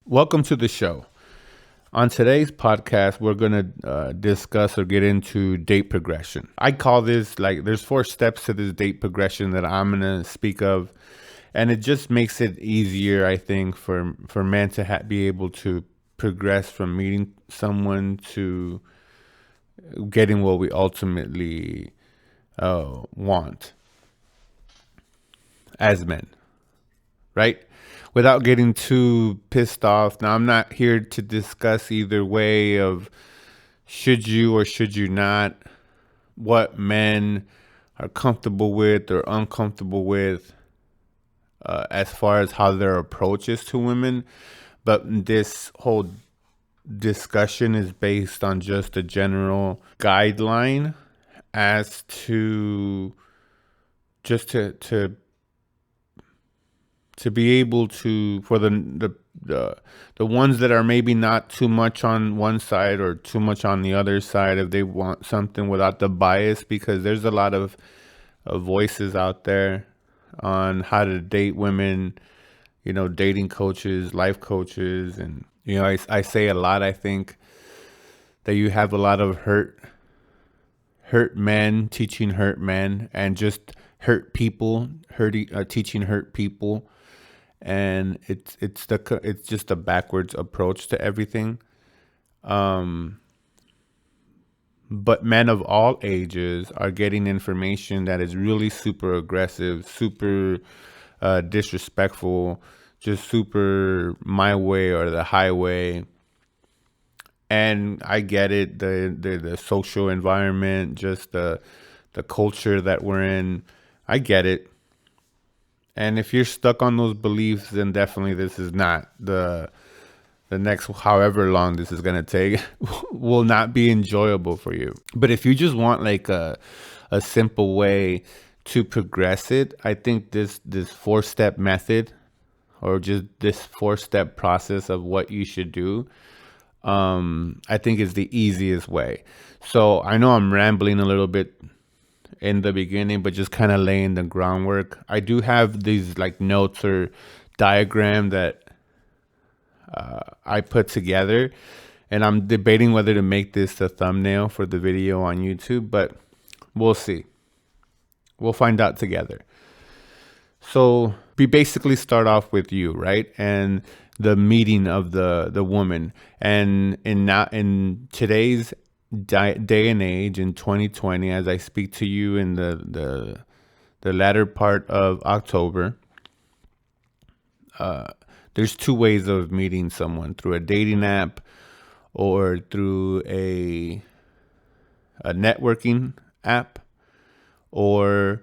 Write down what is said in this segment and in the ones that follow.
Welcome to the show. On today's podcast, we're going to discuss or get into date progression. I call this there's 4 steps to this date progression that I'm going to speak of. And it just makes it easier, I think, for men to be able to progress from meeting someone to getting what we ultimately want as men, right? Without getting too pissed off. Now, I'm not here to discuss either way of should you or should you not, what men are comfortable with or uncomfortable with as far as how their approach is to women. But this whole discussion is based on just a general guideline as to just to be able to, for the ones that are maybe not too much on one side or too much on the other side, if they want something without the bias, because there's a lot of voices out there on how to date women, dating coaches, life coaches. And, I say a lot, I think, that you have a lot of hurt men teaching hurt men, and just hurt people teaching hurt people. And it's just a backwards approach to everything. But men of all ages are getting information that is really super aggressive, super disrespectful, just super my way or the highway. And I get it, the social environment, just the culture that we're in. I get it. And if you're stuck on those beliefs, then definitely this is not the next however long this is going to take will not be enjoyable for you. But if you just want like a simple way to progress it, I think this 4-step method, or just this 4-step process of what you should do, I think is the easiest way. So I know I'm rambling a little bit in the beginning, but just kind of laying the groundwork. I do have these like notes or diagram that I put together, and I'm debating whether to make this the thumbnail for the video on YouTube, but we'll see. We'll find out together. So we basically start off with you, right? And the meeting of the woman. And in today's day and age, in 2020, as I speak to you in the latter part of October, there's 2 ways of meeting someone: through a dating app or through a networking app, or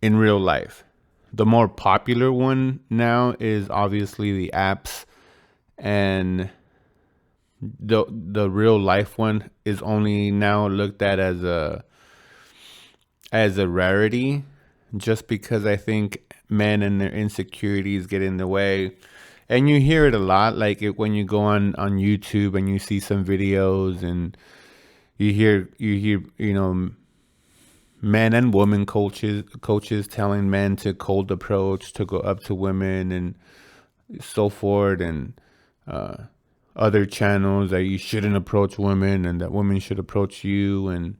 in real life. The more popular one now is obviously the apps, and the real life one is only now looked at as a rarity, just because I think men and their insecurities get in the way. And you hear it a lot, like when you go on YouTube and you see some videos, and you hear men and women coaches telling men to cold approach, to go up to women and so forth, and other channels that you shouldn't approach women and that women should approach you, and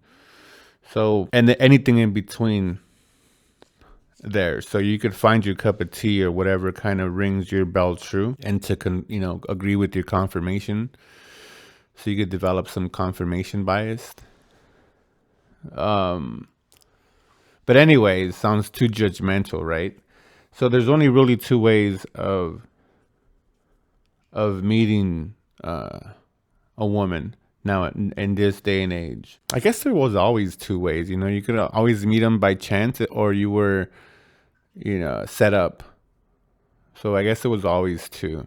anything in between there. So you could find your cup of tea or whatever kind of rings your bell true, and to agree with your confirmation, so you could develop some confirmation bias. But anyways, sounds too judgmental, right? So there's only really 2 ways of meeting a woman now in this day and age. I guess there was always 2 ways. You could always meet them by chance, or you were set up. So I guess it was always 2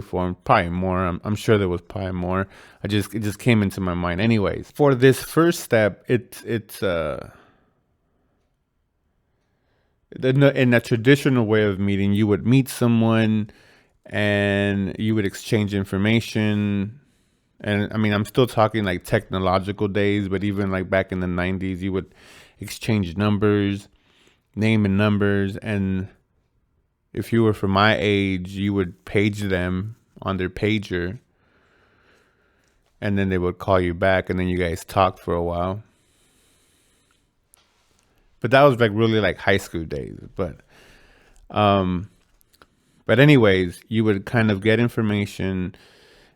forms, probably more. I'm sure there was probably more. It just came into my mind. Anyways, for this first step, it's in a traditional way of meeting. You would meet someone and you would exchange information. And I mean, I'm still talking like technological days, but even like back in the 90s, you would exchange numbers, name and numbers, and if you were from my age, you would page them on their pager, and then they would call you back, and then you guys talked for a while. But that was like really like high school days. But anyways, you would kind of get information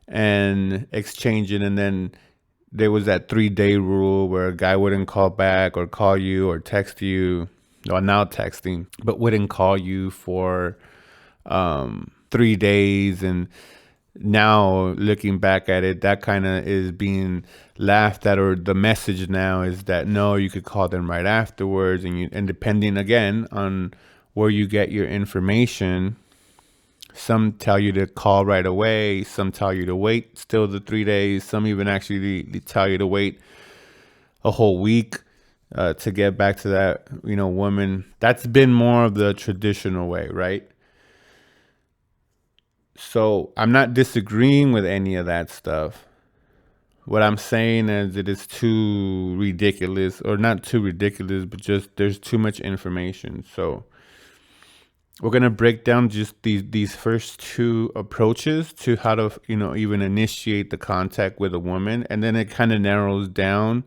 and exchange it, and then there was that 3-day rule where a guy wouldn't call back or call you or text you, or now texting, but wouldn't call you for 3 days. And now looking back at it, that kind of is being laughed at, or the message now is that no, you could call them right afterwards, and depending again on where you get your information, some tell you to call right away, some tell you to wait still the 3 days, some even actually tell you to wait a whole week to get back to that woman. That's been more of the traditional way, right? So I'm not disagreeing with any of that stuff. What I'm saying is it is too ridiculous, or not too ridiculous, but just there's too much information. So we're going to break down just these first two approaches to how to, even initiate the contact with a woman. And then it kind of narrows down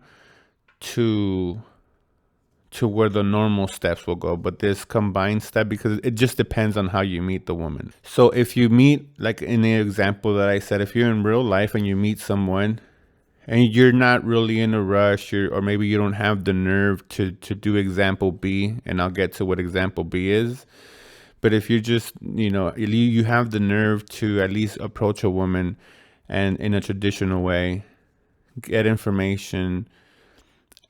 to where the normal steps will go, but this combined step, because it just depends on how you meet the woman. So if you meet, like in the example that I said, if you're in real life and you meet someone and you're not really in a rush, or maybe you don't have the nerve to do example B, and I'll get to what example B is. But if you're just, you have the nerve to at least approach a woman and in a traditional way, get information,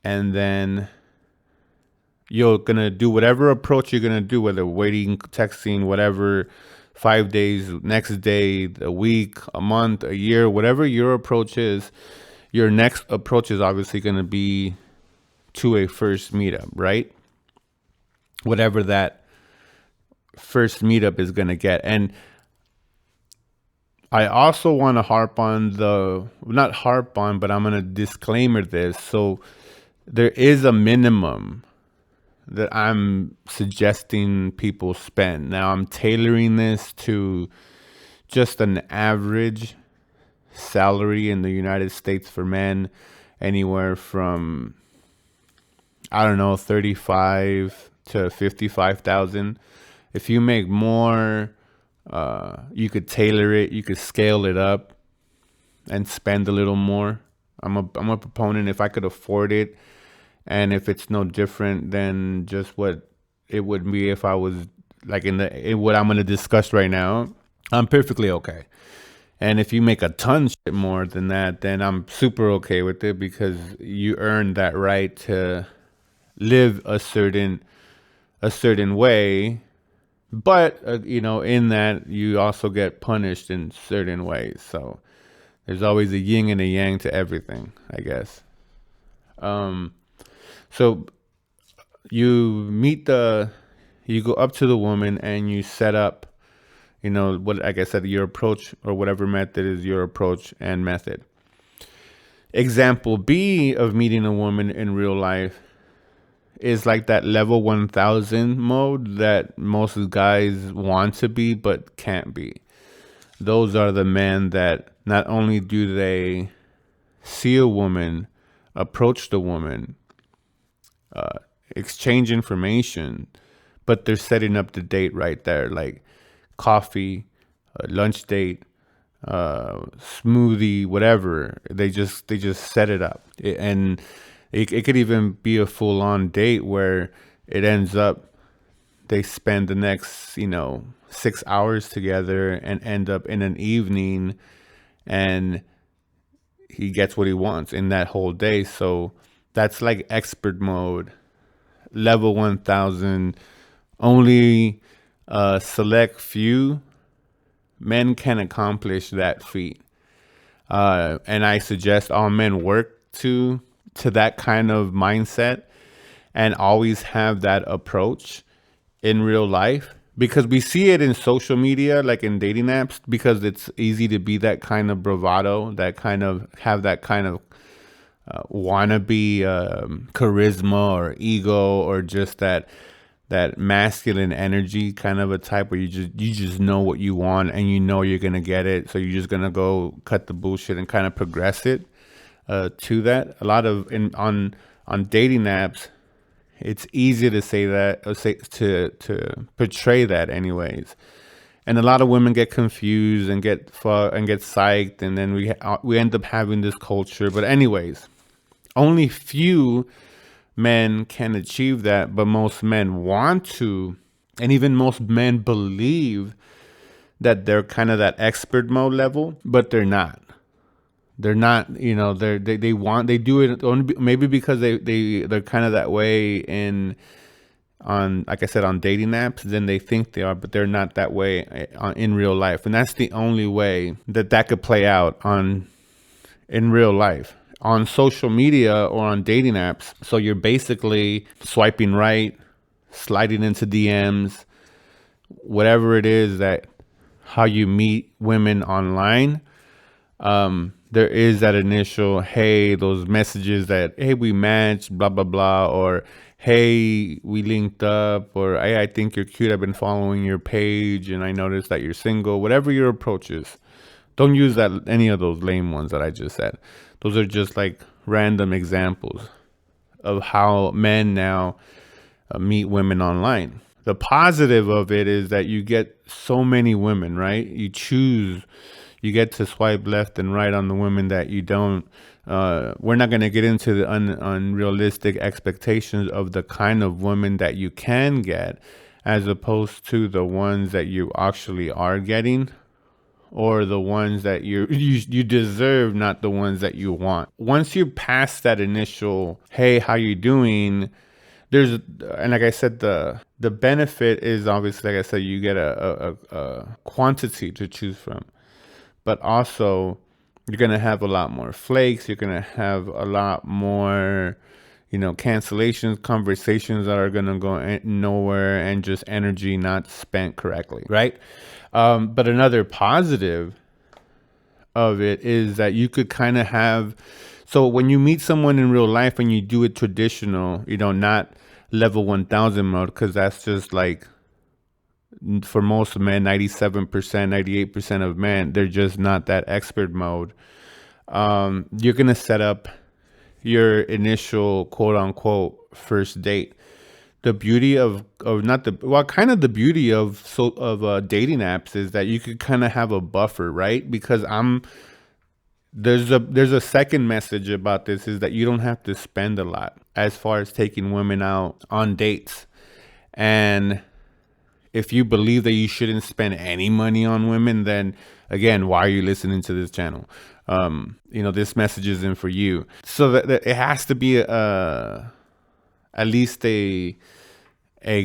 and then you're going to do whatever approach you're going to do, whether waiting, texting, whatever, 5 days, next day, a week, a month, a year, whatever your approach is, your next approach is obviously going to be to a first meetup, right? Whatever that first meetup is going to get. And I also want to harp on not harp on, but I'm going to disclaimer this. So there is a minimum that I'm suggesting people spend. Now I'm tailoring this to just an average salary in the United States for men, anywhere from, I don't know, 35 to 55,000. If you make more, you could tailor it, you could scale it up and spend a little more. I'm a proponent if I could afford it. And if it's no different than just what it would be if I was like in what I'm going to discuss right now, I'm perfectly okay. And if you make a ton shit more than that, then I'm super okay with it, because you earned that right to live a certain way. But, in that you also get punished in certain ways. So there's always a yin and a yang to everything, I guess. So you go up to the woman and you set up, what, like I said, your approach, or whatever method is your approach and method. Example B of meeting a woman in real life is like that level 1000 mode that most guys want to be but can't be. Those are the men that not only do they see a woman, approach the woman, exchange information, but they're setting up the date right there, like coffee, lunch date, smoothie, whatever. They just set it up, and it could even be a full-on date where it ends up they spend the next 6 hours together and end up in an evening, and he gets what he wants in that whole day. So that's like expert mode, level 1000. Only a select few men can accomplish that feat. And I suggest all men work to that kind of mindset and always have that approach in real life, because we see it in social media, like in dating apps, because it's easy to be that kind of bravado, that kind of have that kind of wannabe charisma or ego, or just that that masculine energy kind of a type where you just know what you want and you know you're gonna get it, so you're just gonna go cut the bullshit and kind of progress it to that. A lot of on dating apps, it's easy to say that, or say to portray that anyways. And a lot of women get confused and get psyched, and then we end up having this culture. But anyways, only few men can achieve that, but most men want to, and even most men believe that they're kind of that expert mode level, but they're not. They're not, they do it only maybe because they're kind of that way on, like I said, on dating apps. Then they think they are, but they're not that way in real life. And that's the only way that could play out in real life, on social media or on dating apps. So you're basically swiping right, sliding into DMs, whatever it is that how you meet women online. There is that initial, hey, those messages that, hey, we matched, blah, blah, blah, or hey, we linked up, or hey, I think you're cute. I've been following your page and I noticed that you're single. Whatever your approach is, don't use any of those lame ones that I just said. Those are just like random examples of how men now meet women online. The positive of it is that you get so many women, right? You get to swipe left and right on the women that you don't. We're not going to get into the unrealistic expectations of the kind of women that you can get, as opposed to the ones that you actually are getting, or the ones that you deserve, not the ones that you want. Once you're past that initial, hey, how you doing? And like I said, the benefit is obviously, like I said, you get a quantity to choose from. But also, you're going to have a lot more flakes. You're going to have a lot more, cancellations, conversations that are going to go nowhere, and just energy not spent correctly, right? But another positive of it is that you could kind of have, so when you meet someone in real life and you do it traditional, not level 1000 mode, because that's just like, for most men, 97%, 98% of men, they're just not that expert mode. You're going to set up your initial quote unquote first date. The beauty of the beauty of dating apps is that you could kind of have a buffer, right? Because there's a second message about this, is that you don't have to spend a lot as far as taking women out on dates. And if you believe that you shouldn't spend any money on women, then again, why are you listening to this channel? This message isn't for you. So that it has to be at least a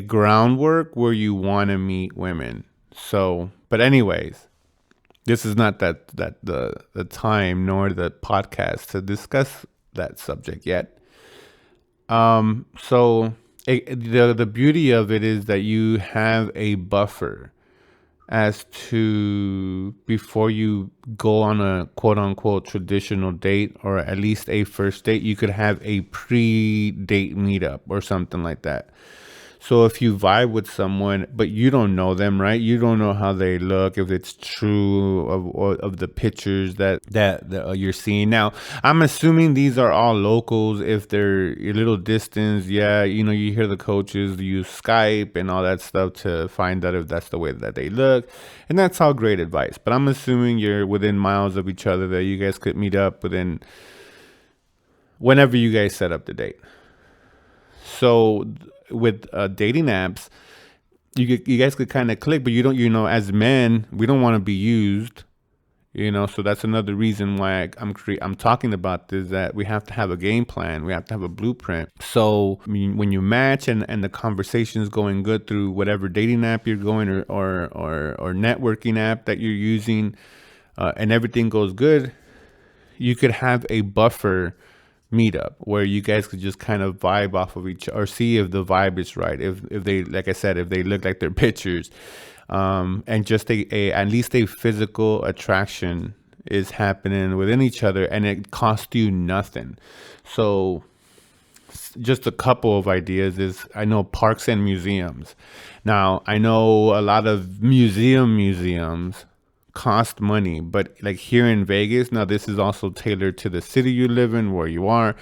groundwork where you want to meet women. So, but anyways, this is not the time nor the podcast to discuss that subject yet. So the beauty of it is that you have a buffer as to, before you go on a quote unquote traditional date, or at least a first date, you could have a pre-date meetup or something like that. So if you vibe with someone, but you don't know them, right? You don't know how they look, if it's true of the pictures that you're seeing. Now, I'm assuming these are all locals. If they're a little distance, yeah, you hear the coaches use Skype and all that stuff to find out if that's the way that they look. And that's all great advice. But I'm assuming you're within miles of each other, that you guys could meet up within whenever you guys set up the date. So with dating apps, you guys could kind of click, but you don't, as men, we don't want to be used, so that's another reason why I'm talking about this, that we have to have a game plan. We have to have a blueprint. So when you match and the conversation is going good through whatever dating app you're going, or networking app that you're using, and everything goes good, you could have a buffer meetup where you guys could just kind of vibe off of each, or see if the vibe is right, if they, like I said, if they look like their pictures, and just at least a physical attraction is happening within each other, and it costs you nothing. So just a couple of ideas is I know parks and museums. Now, I know a lot of museums cost money, but like here in Vegas, now this is also tailored to the city you live in, where you are.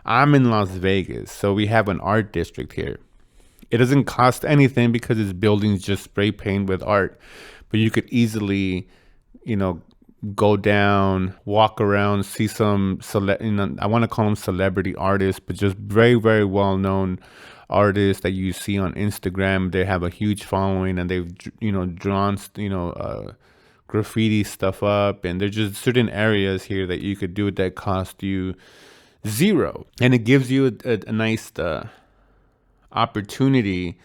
I'm in Las Vegas, so we have an art district here. It doesn't cost anything because it's buildings just spray paint with art, but you could easily, you know, go down, walk around, see some I want to call them celebrity artists, but just very, very well known artists that you see on Instagram. They have a huge following, and they've, drawn, graffiti stuff up, and there's just certain areas here that you could do that cost you zero, and it gives you a nice opportunity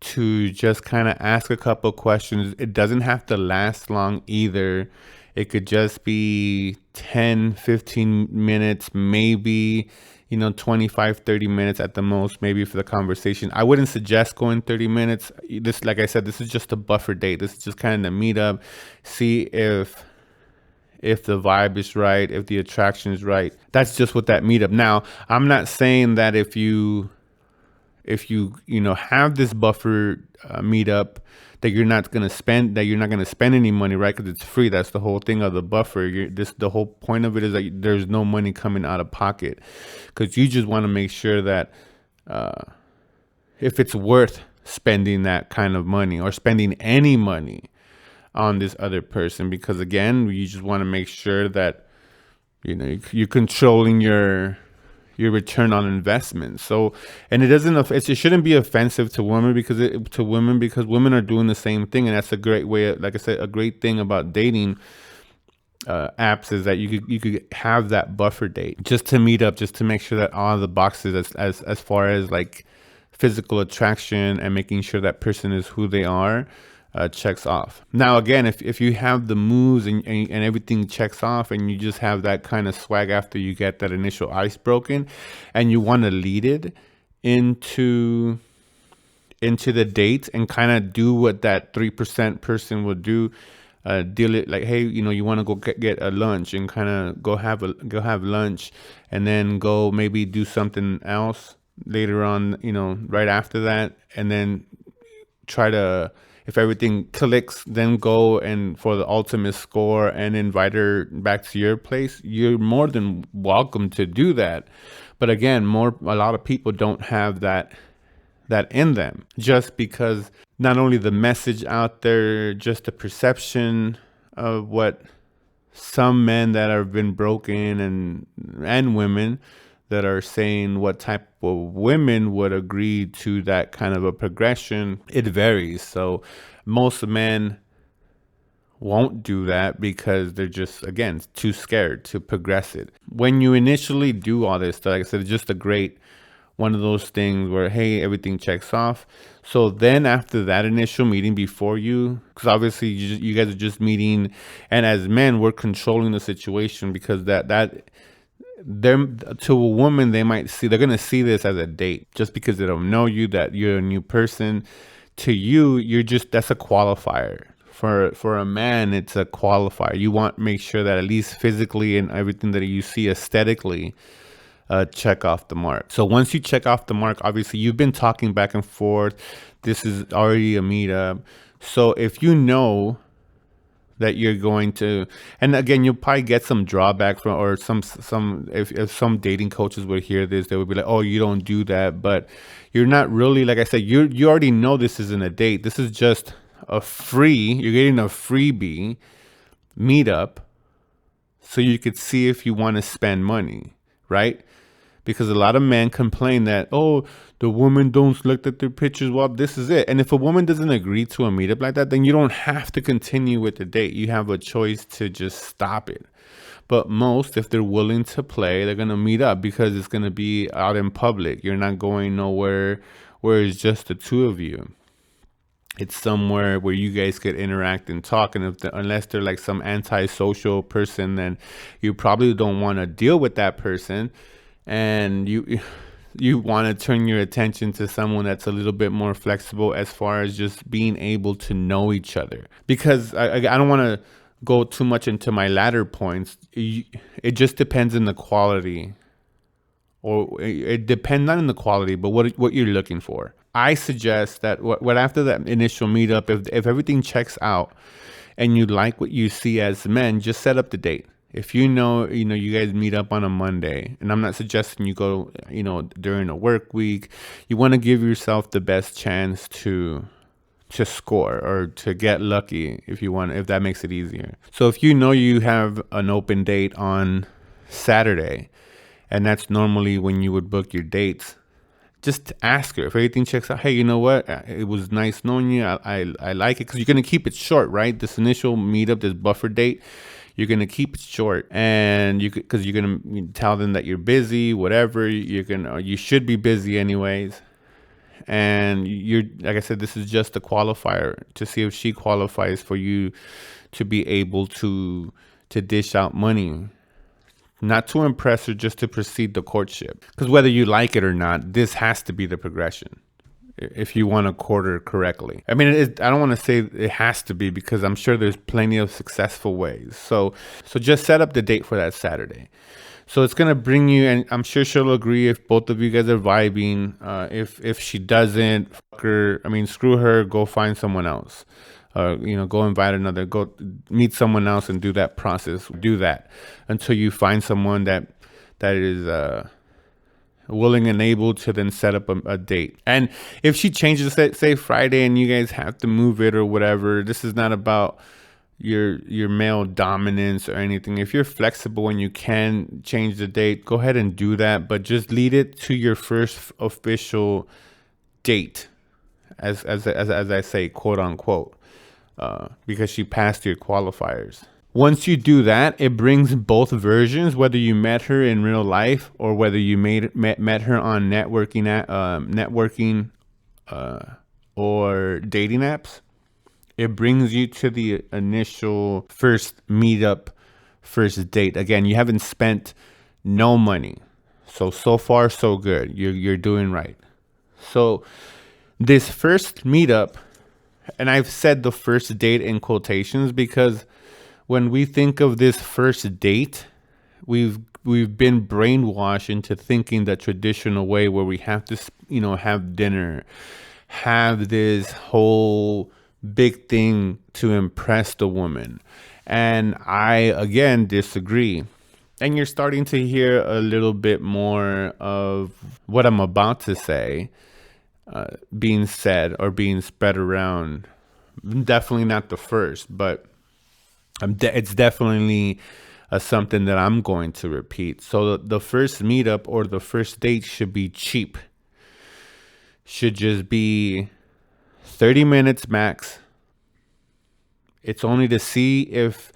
to just kind of ask a couple questions. It doesn't have to last long either. It could just be 10, 15 minutes, maybe, 25, 30 minutes at the most, maybe, for the conversation. I wouldn't suggest going 30 minutes. This, like I said, this is just a buffer date. This is just kind of meet up, see if the vibe is right, if the attraction is right. That's just what that meetup. Now, I'm not saying that if you have this buffer meetup, that you're not going to spend any money, right? Because it's free. That's the whole thing of the buffer. The whole point of it is that there's no money coming out of pocket, because you just want to make sure that if it's worth spending that kind of money or spending any money on this other person, because again, you just want to make sure that you're controlling your return on investment. So, and it shouldn't be offensive to women, because women are doing the same thing, and that's a great way. Like I said, a great thing about dating apps is that you could have that buffer date just to meet up, just to make sure that all the boxes as far as like physical attraction and making sure that person is who they are checks off. Now, again, if you have the moves and everything checks off, and you just have that kind of swag after you get that initial ice broken, and you want to lead it into the date and kind of do what that 3% person would do, deal it like, hey, you want to go get a lunch, and kind of go have lunch, and then go maybe do something else later on, right after that, and then try to, if everything clicks, then go and for the ultimate score and invite her back to your place. You're more than welcome to do that. But again, a lot of people don't have that in them, just because not only the message out there, just the perception of what some men that have been broken, and women that are saying what type of women would agree to that kind of a progression, it varies. So most men won't do that because they're just, again, too scared to progress it. When you initially do all this stuff, like I said, it's just a great one of those things where, hey, everything checks off. So then after that initial meeting, before because obviously you guys are just meeting, and as men, we're controlling the situation, because to a woman, they're going to see this as a date, just because they don't know you, that you're a new person. To you, that's a qualifier. For a man, it's a qualifier. You want to make sure that at least physically and everything that you see aesthetically check off the mark. So once you check off the mark, obviously you've been talking back and forth. This is already a meetup. So if you know that you're going to, and again, you'll probably get some drawback from, or if some dating coaches would hear this, they would be like, oh, you don't do that. But you're not really, like I said, you already know this isn't a date. This is just you're getting a freebie meetup, so you could see if you want to spend money, right? Because a lot of men complain that, oh, the woman don't look at their pictures. Well, this is it. And if a woman doesn't agree to a meetup like that, then you don't have to continue with the date. You have a choice to just stop it. But most, if they're willing to play, they're going to meet up, because it's going to be out in public. You're not going nowhere where it's just the two of you. It's somewhere where you guys could interact and talk. And unless they're like some antisocial person, then you probably don't want to deal with that person. And you want to turn your attention to someone that's a little bit more flexible as far as just being able to know each other. Because I don't want to go too much into my latter points. It just depends on the quality or it depends not on the quality, but what you're looking for. I suggest that what after that initial meetup, if everything checks out and you like what you see as men, just set up the date. If you know you guys meet up on a Monday, and I'm not suggesting you go during a work week. You want to give yourself the best chance to score or to get lucky if that makes it easier. So if you know you have an open date on Saturday, and that's normally when you would book your dates, just ask her if everything checks out. Hey, you know what? It was nice knowing you. I like it, because you're gonna keep it short, right? This initial meetup, this buffer date, you're gonna keep it short, and because you're gonna tell them that you're busy, whatever. You should be busy anyways, and like I said, this is just a qualifier to see if she qualifies for you to be able to dish out money. Not to impress her, just to proceed the courtship. Because whether you like it or not, this has to be the progression if you want to court her correctly. I mean, I don't want to say it has to be, because I'm sure there's plenty of successful ways. So just set up the date for that Saturday. So it's going to bring you, and I'm sure she'll agree if both of you guys are vibing. If she doesn't, screw her, go find someone else. Go go meet someone else and do that process. Do that until you find someone that is willing and able to then set up a date. And if she changes, say Friday, and you guys have to move it or whatever, this is not about your male dominance or anything. If you're flexible and you can change the date, go ahead and do that, but just lead it to your first official date, as I say, quote unquote. Because she passed your qualifiers. Once you do that, it brings both versions, whether you met her in real life or whether you met her on networking or dating apps. It brings you to the initial first meetup, first date. Again, you haven't spent no money, so far so good. You're doing right. So this first meetup. And I've said the first date in quotations, because when we think of this first date, we've been brainwashed into thinking the traditional way, where we have to, have dinner, have this whole big thing to impress the woman. And I, again, disagree. And you're starting to hear a little bit more of what I'm about to say being said or being spread around. Definitely not the first, but it's definitely something that I'm going to repeat. So the first meetup or the first date should be cheap. Should just be 30 minutes max. It's only to see if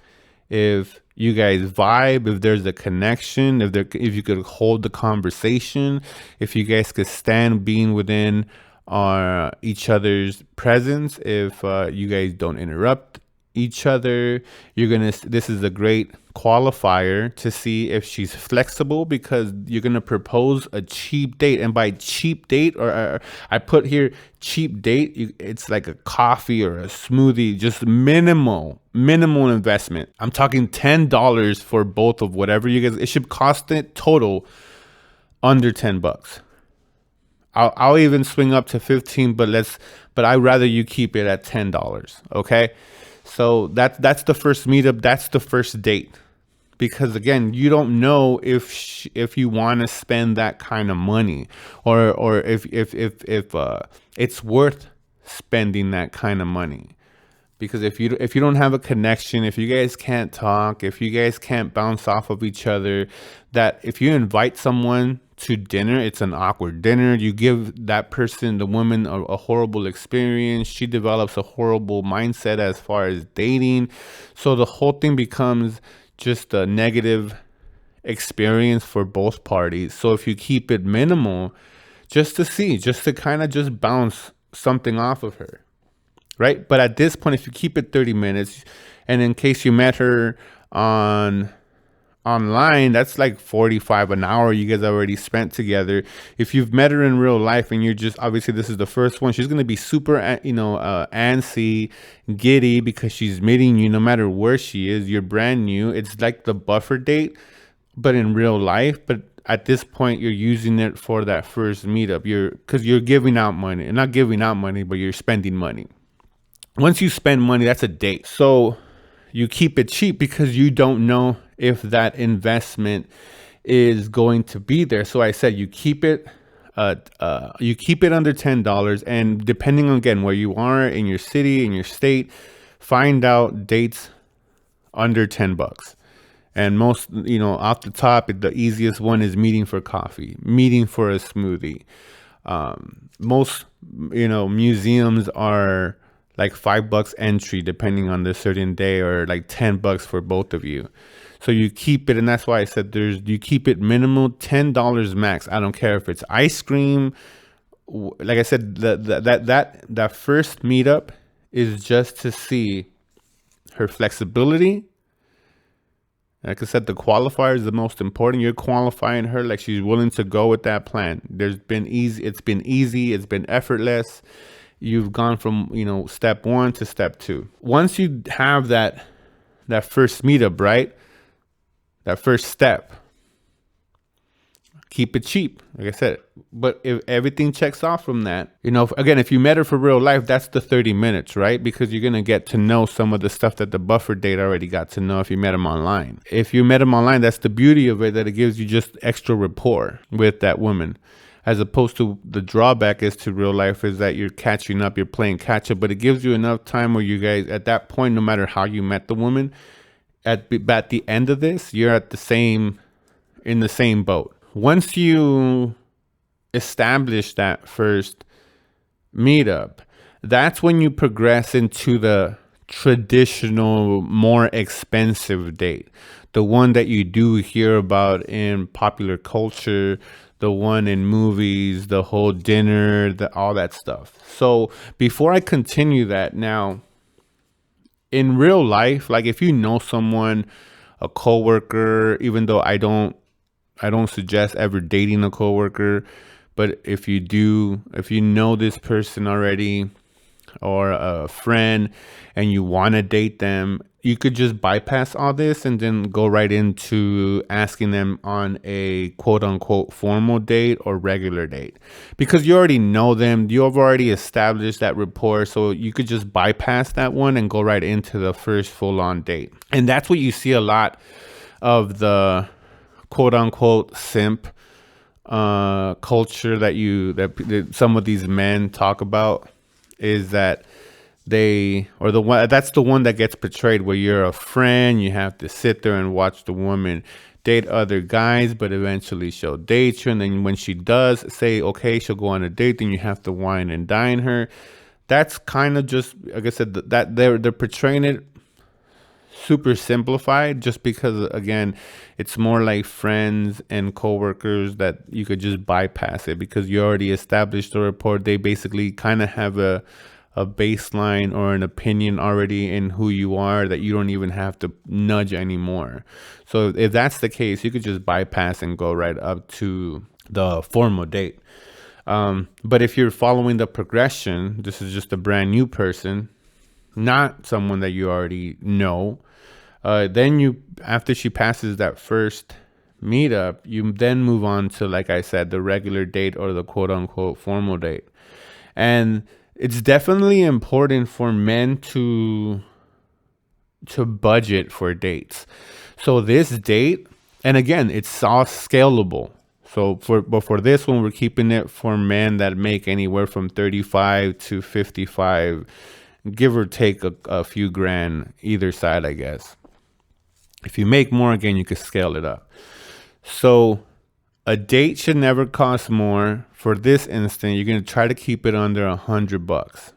you guys vibe, if there's a connection, if you could hold the conversation, if you guys could stand being within each other's presence, if you guys don't interrupt each other. This is a great qualifier to see if she's flexible, because you're gonna propose a cheap date. And by cheap date, or I put here cheap date, it's like a coffee or a smoothie, just minimal investment. I'm talking $10 for both of whatever you guys. It should cost it total under $10. I'll even swing up to 15, but I'd rather you keep it at $10. Okay. So that's the first meetup. That's the first date, because again, you don't know if you want to spend that kind of money, or if it's worth spending that kind of money. Because if you don't have a connection, if you guys can't talk, if you guys can't bounce off of each other, that if you invite someone to dinner, it's an awkward dinner. You give that person, the woman, a horrible experience. She develops a horrible mindset as far as dating. So the whole thing becomes just a negative experience for both parties. So if you keep it minimal, just to kind of just bounce something off of her, right? But at this point, if you keep it 30 minutes, and in case you met her online, that's like 45 an hour you guys already spent together. If you've met her in real life and you're just, obviously this is the first one, she's going to be super antsy, giddy, because she's meeting you no matter where she is. You're brand new. It's like the buffer date, but in real life. But at this point, you're using it for that first meetup. Because you're giving out money, and not giving out money, but you're spending money. Once you spend money, that's a date. So you keep it cheap because you don't know if that investment is going to be there. So I said you keep it under $10, and depending on, again, where you are in your city, in your state, find out dates under $10. And most, off the top, the easiest one is meeting for coffee, meeting for a smoothie. Most, museums are like $5 entry, depending on the certain day, or like $10 for both of you. So you keep it, and that's why I said you keep it minimal, $10 max. I don't care if it's ice cream. Like I said, that first meetup is just to see her flexibility. Like I said, the qualifier is the most important. You're qualifying her like she's willing to go with that plan. It's been easy, it's been effortless. You've gone from, step 1 to step 2. Once you have that first meetup, right? That first step, keep it cheap, like I said. But if everything checks off from that, again, if you met her for real life, that's the 30 minutes, right? Because you're going to get to know some of the stuff that the buffer date already got to know if you met them online. If you met them online, that's the beauty of it, that it gives you just extra rapport with that woman. As opposed to the drawback is to real life is that you're catching up, you're playing catch up, but it gives you enough time where you guys, at that point, no matter how you met the woman, at the end of this, you're in the same boat. Once you establish that first meetup, that's when you progress into the traditional, more expensive date. The one that you do hear about in popular culture, the one in movies, the whole dinner, all that stuff. So before I continue that, now, in real life, like if you know someone, a coworker, even though I don't suggest ever dating a coworker, but if you know this person already, or a friend, and you want to date them, you could just bypass all this and then go right into asking them on a quote unquote formal date or regular date, because you already know them. You have already established that rapport. So you could just bypass that one and go right into the first full on date. And that's what you see a lot of the quote unquote simp culture that some of these men talk about, is that that's the one that gets portrayed, where you're a friend, you have to sit there and watch the woman date other guys, but eventually she'll date you, and then when she does say okay, she'll go on a date, then you have to wine and dine her. That's kind of just, like I said, that they're portraying it super simplified, just because, again, it's more like friends and coworkers that you could just bypass it, because you already established the rapport. They basically kind of have a baseline or an opinion already in who you are, that you don't even have to nudge anymore. So if that's the case, you could just bypass and go right up to the formal date. But if you're following the progression, this is just a brand new person, not someone that you already know, then after she passes that first meetup, you then move on to, like I said, the regular date or the quote unquote formal date. And it's definitely important for men to budget for dates. So this date, and again, it's all scalable. So for this one, we're keeping it for men that make anywhere from 35 to 55, give or take a few grand either side, I guess. If you make more, again, you can scale it up. So a date should never cost more. For this instant, you're going to try to keep it under $100.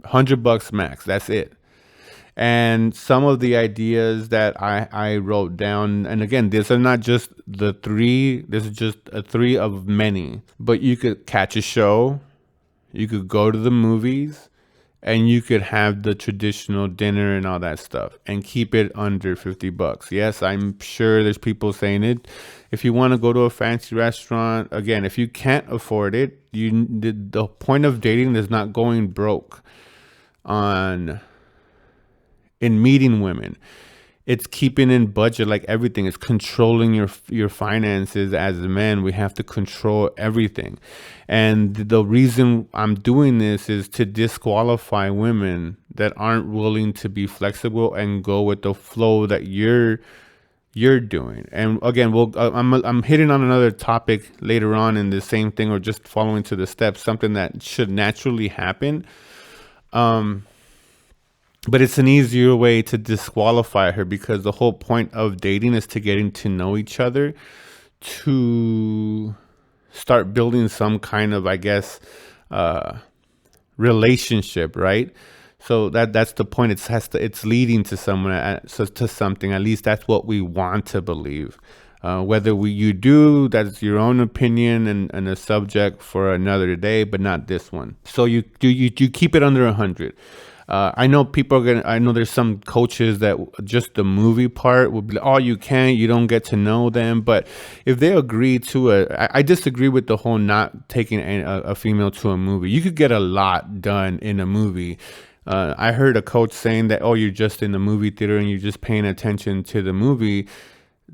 $100 max. That's it. And some of the ideas that I wrote down, and again, these are not just the 3, this is just a 3 of many, but you could catch a show, you could go to the movies, and you could have the traditional dinner and all that stuff, and keep it under $50. Yes, I'm sure there's people saying it. If you want to go to a fancy restaurant, again, if you can't afford it, the point of dating is not going broke in meeting women. it's keeping in budget, like everything. It's controlling your finances. As men, we have to control everything. And the reason I'm doing this is to disqualify women that aren't willing to be flexible and go with the flow that you're doing. And again, I'm hitting on another topic later on in the same thing, or just following to the steps, something that should naturally happen. But it's an easier way to disqualify her, because the whole point of dating is to getting to know each other, to start building some kind of, I guess, relationship, right? So that's the point. It's leading to someone, to something. At least that's what we want to believe. Whether you do, that's your own opinion and a subject for another day, but not this one. So you keep it under 100. I know I know there's some coaches that just the movie part will be like, oh, you don't get to know them. But if they agree to I disagree with the whole not taking a female to a movie. You could get a lot done in a movie. I heard a coach saying that, oh, you're just in the movie theater and you're just paying attention to the movie.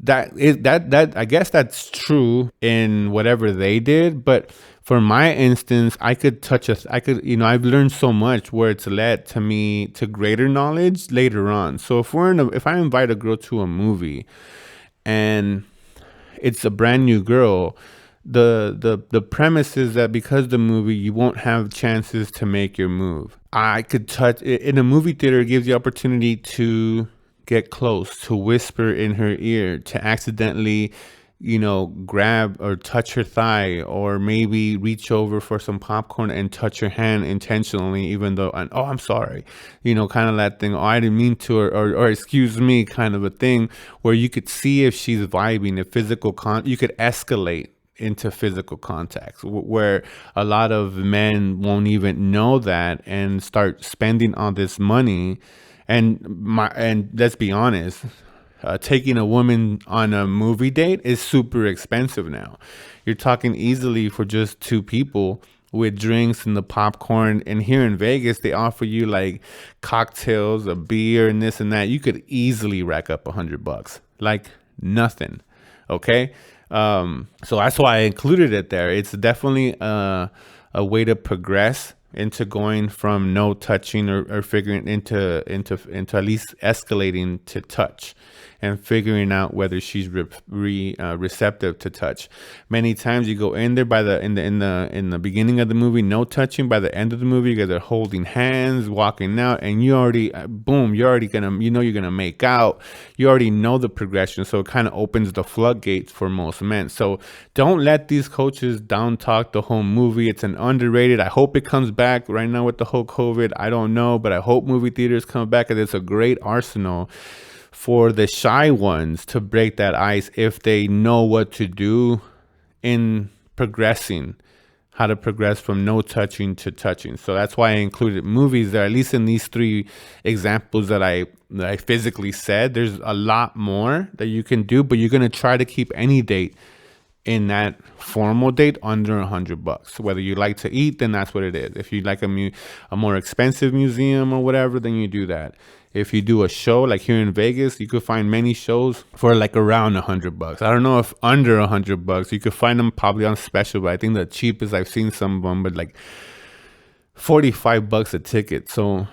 That I guess that's true in whatever they did, but for my instance, I've learned so much where it's led to me to greater knowledge later on. So if I invite a girl to a movie and it's a brand new girl, the premise is that because the movie, you won't have chances to make your move. I could touch in a movie theater. It gives the opportunity to get close, to whisper in her ear, to accidentally, grab or touch her thigh, or maybe reach over for some popcorn and touch her hand intentionally, even though, I'm sorry, kind of that thing. Oh, I didn't mean to, or excuse me, kind of a thing, where you could see if she's vibing, if you could escalate into physical contacts, where a lot of men won't even know that and start spending all this money. And let's be honest, taking a woman on a movie date is super expensive now. You're talking easily for just two people with drinks and the popcorn. And here in Vegas, they offer you like cocktails, a beer, and this and that. You could easily rack up $100, like nothing. Okay. So that's why I included it there. It's definitely a way to progress into going from no touching or figuring into at least escalating to touch, and figuring out whether she's receptive to touch. Many times you go in there in the beginning of the movie, no touching. By the end of the movie, you guys are holding hands, walking out, and you're already gonna make out. You already know the progression, so it kind of opens the floodgates for most men. So don't let these coaches down talk the whole movie. It's an underrated. I hope it comes back. Right now with the whole COVID, I don't know, but I hope movie theaters come back, and it's a great arsenal for the shy ones to break that ice if they know what to do in progressing, how to progress from no touching to touching. So that's why I included movies there, at least in these three examples that I physically said. There's a lot more that you can do, but you're going to try to keep any date in that formal date under $100. Whether you like to eat, then that's what it is. If you like a more expensive museum or whatever, then you do that. If you do a show like here in Vegas, you could find many shows for like around $100. I don't know if under $100. You could find them probably on special, but I think the cheapest I've seen some of them, but like $45 a ticket. So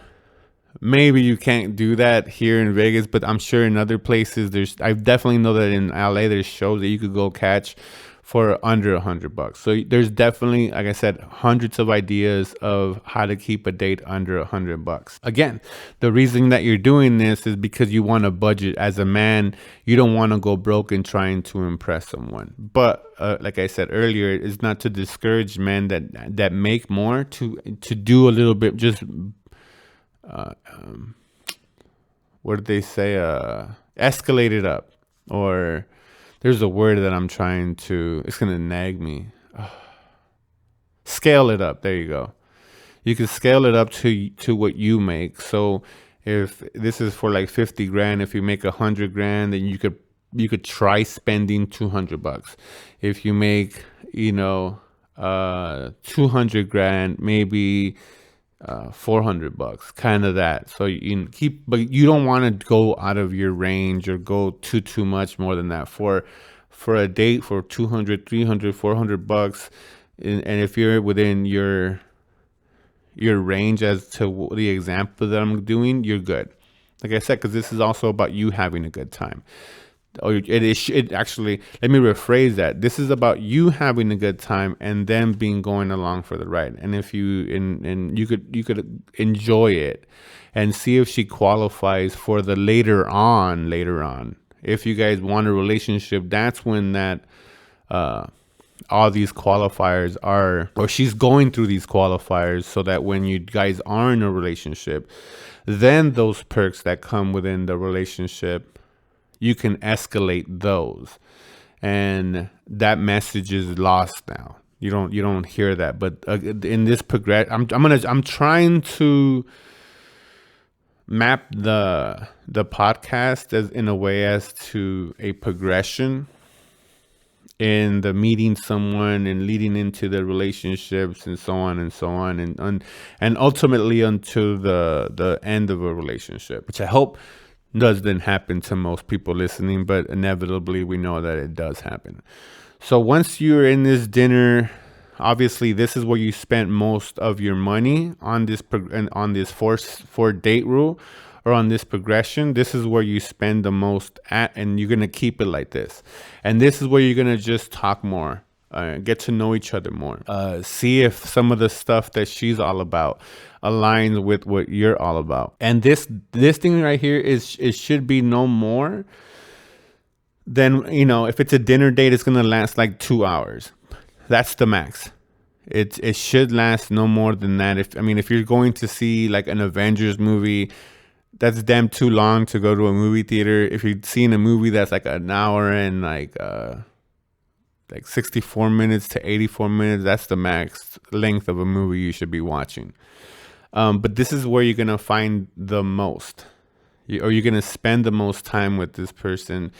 maybe you can't do that here in Vegas, but I'm sure in other places I definitely know that in LA there's shows that you could go catch for under $100. So there's definitely, like I said, hundreds of ideas of how to keep a date under $100. Again, the reason that you're doing this is because you want a budget. As a man, you don't want to go broke in trying to impress someone. But like I said earlier, it's not to discourage men that make more to do a little bit, just what did they say? Escalate it up, or there's a word that I'm trying to, it's going to nag me. Scale it up. There you go. You can scale it up to what you make. So if this is for like 50 grand, if you make 100 grand, then you could try spending $200. If you make, 200 grand, maybe $400, kind of that. So you keep, but you don't want to go out of your range or go too much more than that for a date for 200, 300, $400. And if you're within your range as to the example that I'm doing, you're good. Like I said, because this is also about you having a good time. Or it actually, let me rephrase that. This is about you having a good time and them being going along for the ride. And if you and you could enjoy it and see if she qualifies for the later on. If you guys want a relationship, that's when that all these qualifiers are, or she's going through these qualifiers, so that when you guys are in a relationship, then those perks that come within the relationship, you can escalate those, and that message is lost now. You don't hear that. But in this I'm trying to map the podcast as in a way as to a progression in the meeting someone and leading into the relationships and so on and ultimately until the end of a relationship, which I hope doesn't happen to most people listening, but inevitably we know that it does happen. So once you're in this dinner, obviously this is where you spent most of your money on this four date rule, or on this progression. This is where you spend the most at, and you're gonna keep it like this. And this is where you're gonna just talk more, get to know each other more, see if some of the stuff that she's all about aligns with what you're all about. And this thing right here it should be no more than, if it's a dinner date, it's gonna last like 2 hours. That's the max. It should last no more than that. If you're going to see like an Avengers movie, that's damn too long to go to a movie theater. If you're seeing a movie that's like an hour and like 64 minutes to 84 minutes, that's the max length of a movie you should be watching. But this is where you're going to find the most, or you're going to spend the most time with this person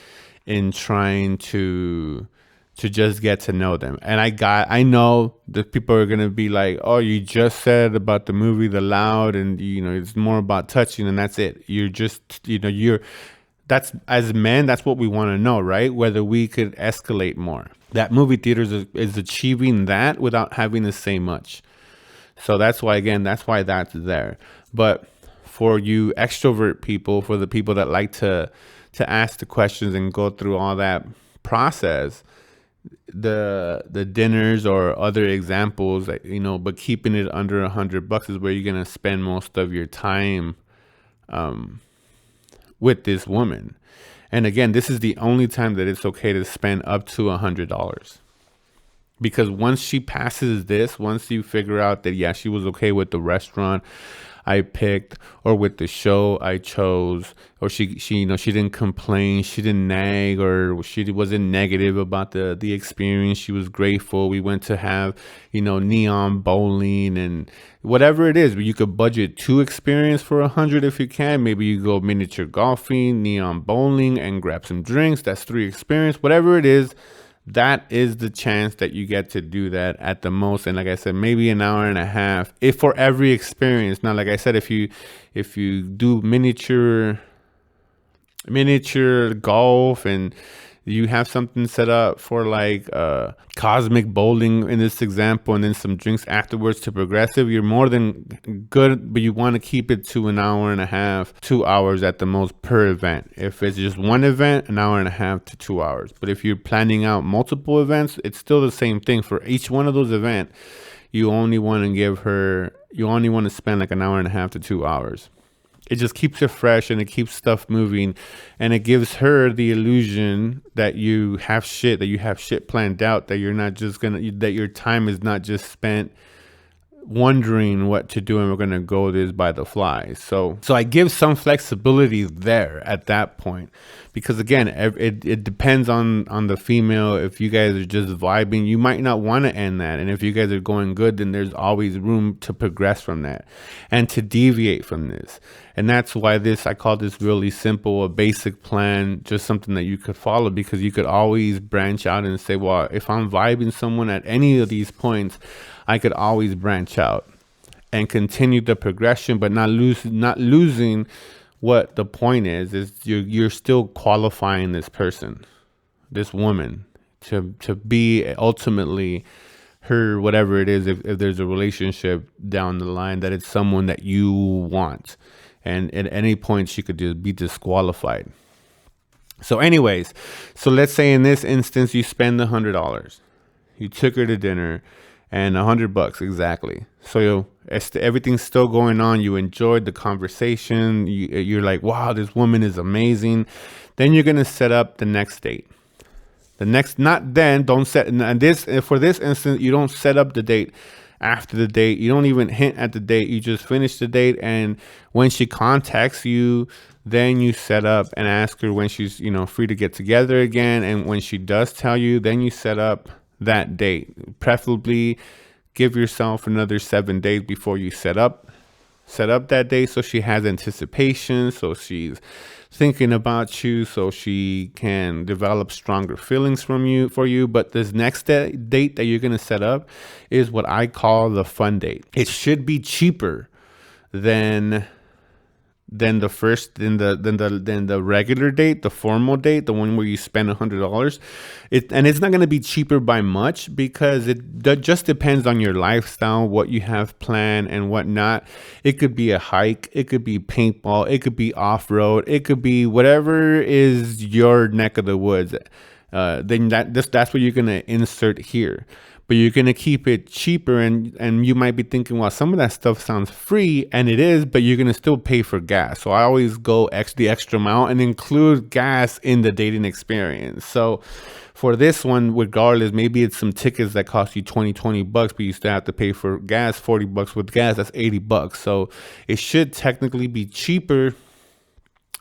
in trying to just get to know them. And I know that people are going to be like, oh, you just said about the movie The Loud, and it's more about touching, and that's it. You're just, that's, as men, that's what we want to know, right? Whether we could escalate more. That movie theaters is achieving that without having to say much. So that's why that's there. But for you extrovert people, for the people that like to ask the questions and go through all that process, the dinners or other examples, but keeping it under $100 is where you're gonna spend most of your time with this woman. And again, this is the only time that it's okay to spend up to $100. Because once she passes this, once you figure out that, yeah, she was okay with the restaurant I picked, or with the show I chose, or she didn't complain, she didn't nag, or she wasn't negative about the experience. She was grateful. We went to have, neon bowling and whatever it is. But you could budget 2 experience for $100 if you can. Maybe you go miniature golfing, neon bowling, and grab some drinks. That's 3 experience. Whatever it is, that is the chance that you get to do that at the most. And like I said, maybe an hour and a half if for every experience. Now, like I said, if you do miniature golf and you have something set up for like cosmic bowling in this example, and then some drinks afterwards to progressive, you're more than good. But you want to keep it to an hour and a half, 2 hours at the most per event. If it's just one event, an hour and a half to 2 hours. But if you're planning out multiple events, it's still the same thing. For each one of those events, you only want to spend like an hour and a half to 2 hours. It just keeps it fresh, and it keeps stuff moving, and it gives her the illusion that you have shit planned out, that you're not just that your time is not just spent wondering what to do, and we're gonna go this by the fly. So I give some flexibility there at that point, because again, it depends on the female. If you guys are just vibing, you might not want to end that, and if you guys are going good, then there's always room to progress from that and to deviate from this. And that's why I call this really simple, a basic plan, just something that you could follow, because you could always branch out and say, well, if I'm vibing someone at any of these points, I could always branch out. and continue the progression, but not losing what the point is you're still qualifying this person, this woman, to be ultimately her, whatever it is, if there's a relationship down the line, that it's someone that you want. And at any point she could just be disqualified. So anyways, so let's say in this instance, you spend $100. You took her to dinner and $100 exactly. So everything's still going on. You enjoyed the conversation. You're like, wow, this woman is amazing. Then you're going to set up the next date. Don't set, and this, for this instance, you don't set up the date after the date. You don't even hint at the date. You just finish the date. And when she contacts you, then you set up and ask her when she's, free to get together again. And when she does tell you, then you set up that date. Preferably give yourself another 7 days before you set up that date, so she has anticipation, so she's thinking about you, so she can develop stronger feelings for you. But this next date that you're going to set up is what I call the fun date. It should be cheaper than the regular date, the formal date, the one where you spend $100. And it's not going to be cheaper by much, because that just depends on your lifestyle, what you have planned and whatnot. It could be a hike, it could be paintball, it could be off-road, it could be whatever is your neck of the woods. Then that's what you're going to insert here. But you're going to keep it cheaper, and you might be thinking, well, some of that stuff sounds free, and it is, but you're going to still pay for gas. So I always go the extra mile and include gas in the dating experience. So for this one, regardless, maybe it's some tickets that cost you $20, but you still have to pay for gas, $40 with gas, that's $80. So it should technically be cheaper,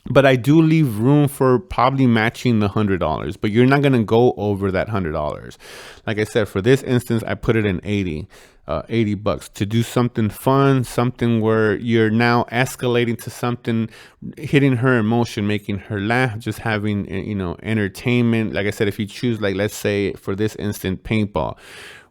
but I do leave room for probably matching the $100, but you're not going to go over that $100. Like I said, for this instance, I put it in $80 to do something fun, something where you're now escalating to something, hitting her emotion, making her laugh, just having, entertainment. Like I said, if you choose, like, let's say for this instance, paintball,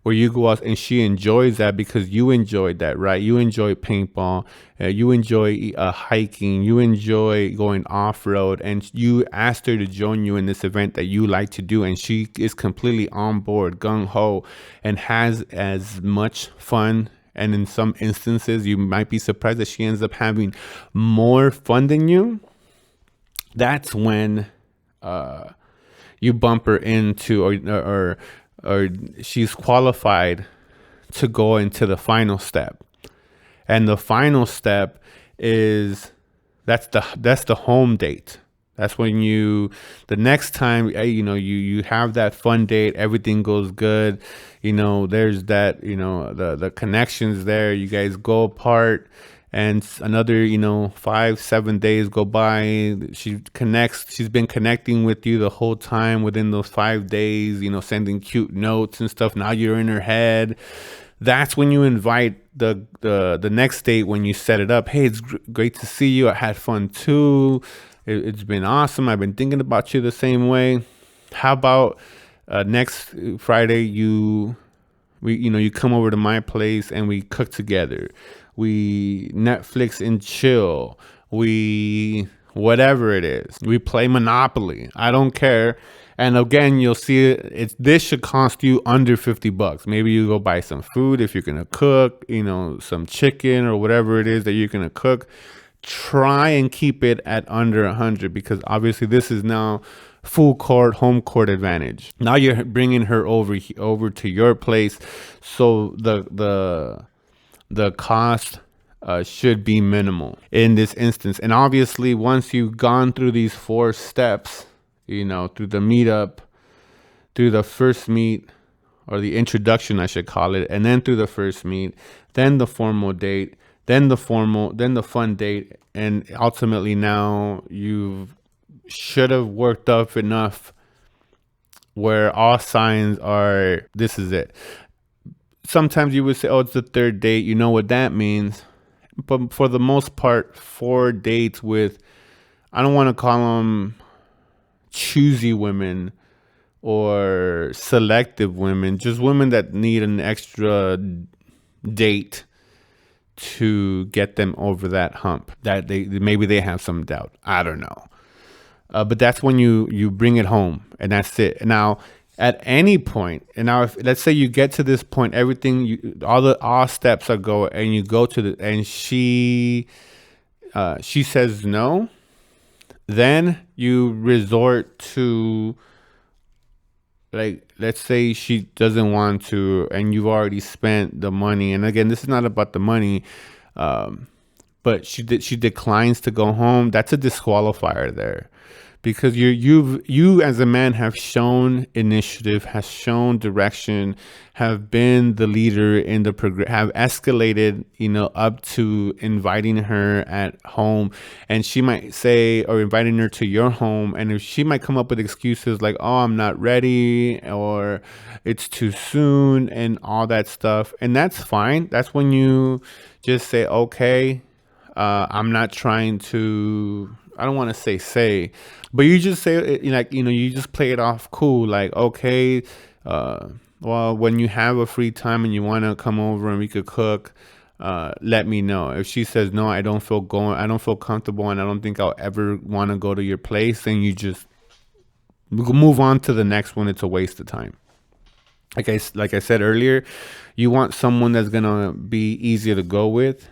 where you go out and she enjoys that because you enjoyed that, right? You enjoy paintball, you enjoy hiking, you enjoy going off-road, and you asked her to join you in this event that you like to do, and she is completely on board, gung-ho, and has as much fun. And in some instances, you might be surprised that she ends up having more fun than you. That's when you bump her into, or she's qualified to go into the final step. And the final step is that's the home date. That's when the next time, you have that fun date, everything goes good, there's that, the connections there, you guys go apart, and another, 5-7 days go by. She's been connecting with you the whole time within those 5 days, sending cute notes and stuff. Now you're in her head. That's when you invite the next date, when you set it up. Hey, it's great to see you. I had fun too. It's been awesome. I've been thinking about you the same way. How about next Friday you come over to my place and we cook together. We Netflix and chill. Whatever it is. We play Monopoly. I don't care. And again, you'll see this should cost you under $50. Maybe you go buy some food if you're going to cook, some chicken or whatever it is that you're going to cook. Try and keep it at under 100, because obviously this is now full court, home court advantage. Now you're bringing her over to your place. So the cost should be minimal in this instance. And obviously, once you've gone through these 4 steps, through the meetup, through the first meet, or the introduction, I should call it, and then through the first meet, then the formal date, then the fun date, and ultimately now you should have worked up enough where all signs are, this is it. Sometimes you would say, oh, it's the 3rd date. You know what that means. But for the most part, 4 dates with, I don't want to call them choosy women or selective women, just women that need an extra date to get them over that hump, that maybe they have some doubt. I don't know. But that's when you bring it home, and that's it. Now, at any point, and now if let's say you get to this point, everything, all steps are go, and you go to and she says no, then you resort to, like, let's say she doesn't want to, and you've already spent the money. And again, this is not about the money, but she declines to go home. That's a disqualifier there, because you as a man have shown initiative, has shown direction, have been the leader in the have escalated, up to inviting her at home. And she might say, or inviting her to your home, and if she might come up with excuses like, oh, I'm not ready, or it's too soon, and all that stuff. And that's fine. That's when you just say, okay, I'm not trying to, I don't want to say, but you just say it, like, you just play it off cool. Like, okay, well, when you have a free time and you want to come over and we could cook, let me know. If she says, no, I don't feel comfortable, and I don't think I'll ever want to go to your place, then you just move on to the next one. It's a waste of time. Like I said earlier, you want someone that's going to be easier to go with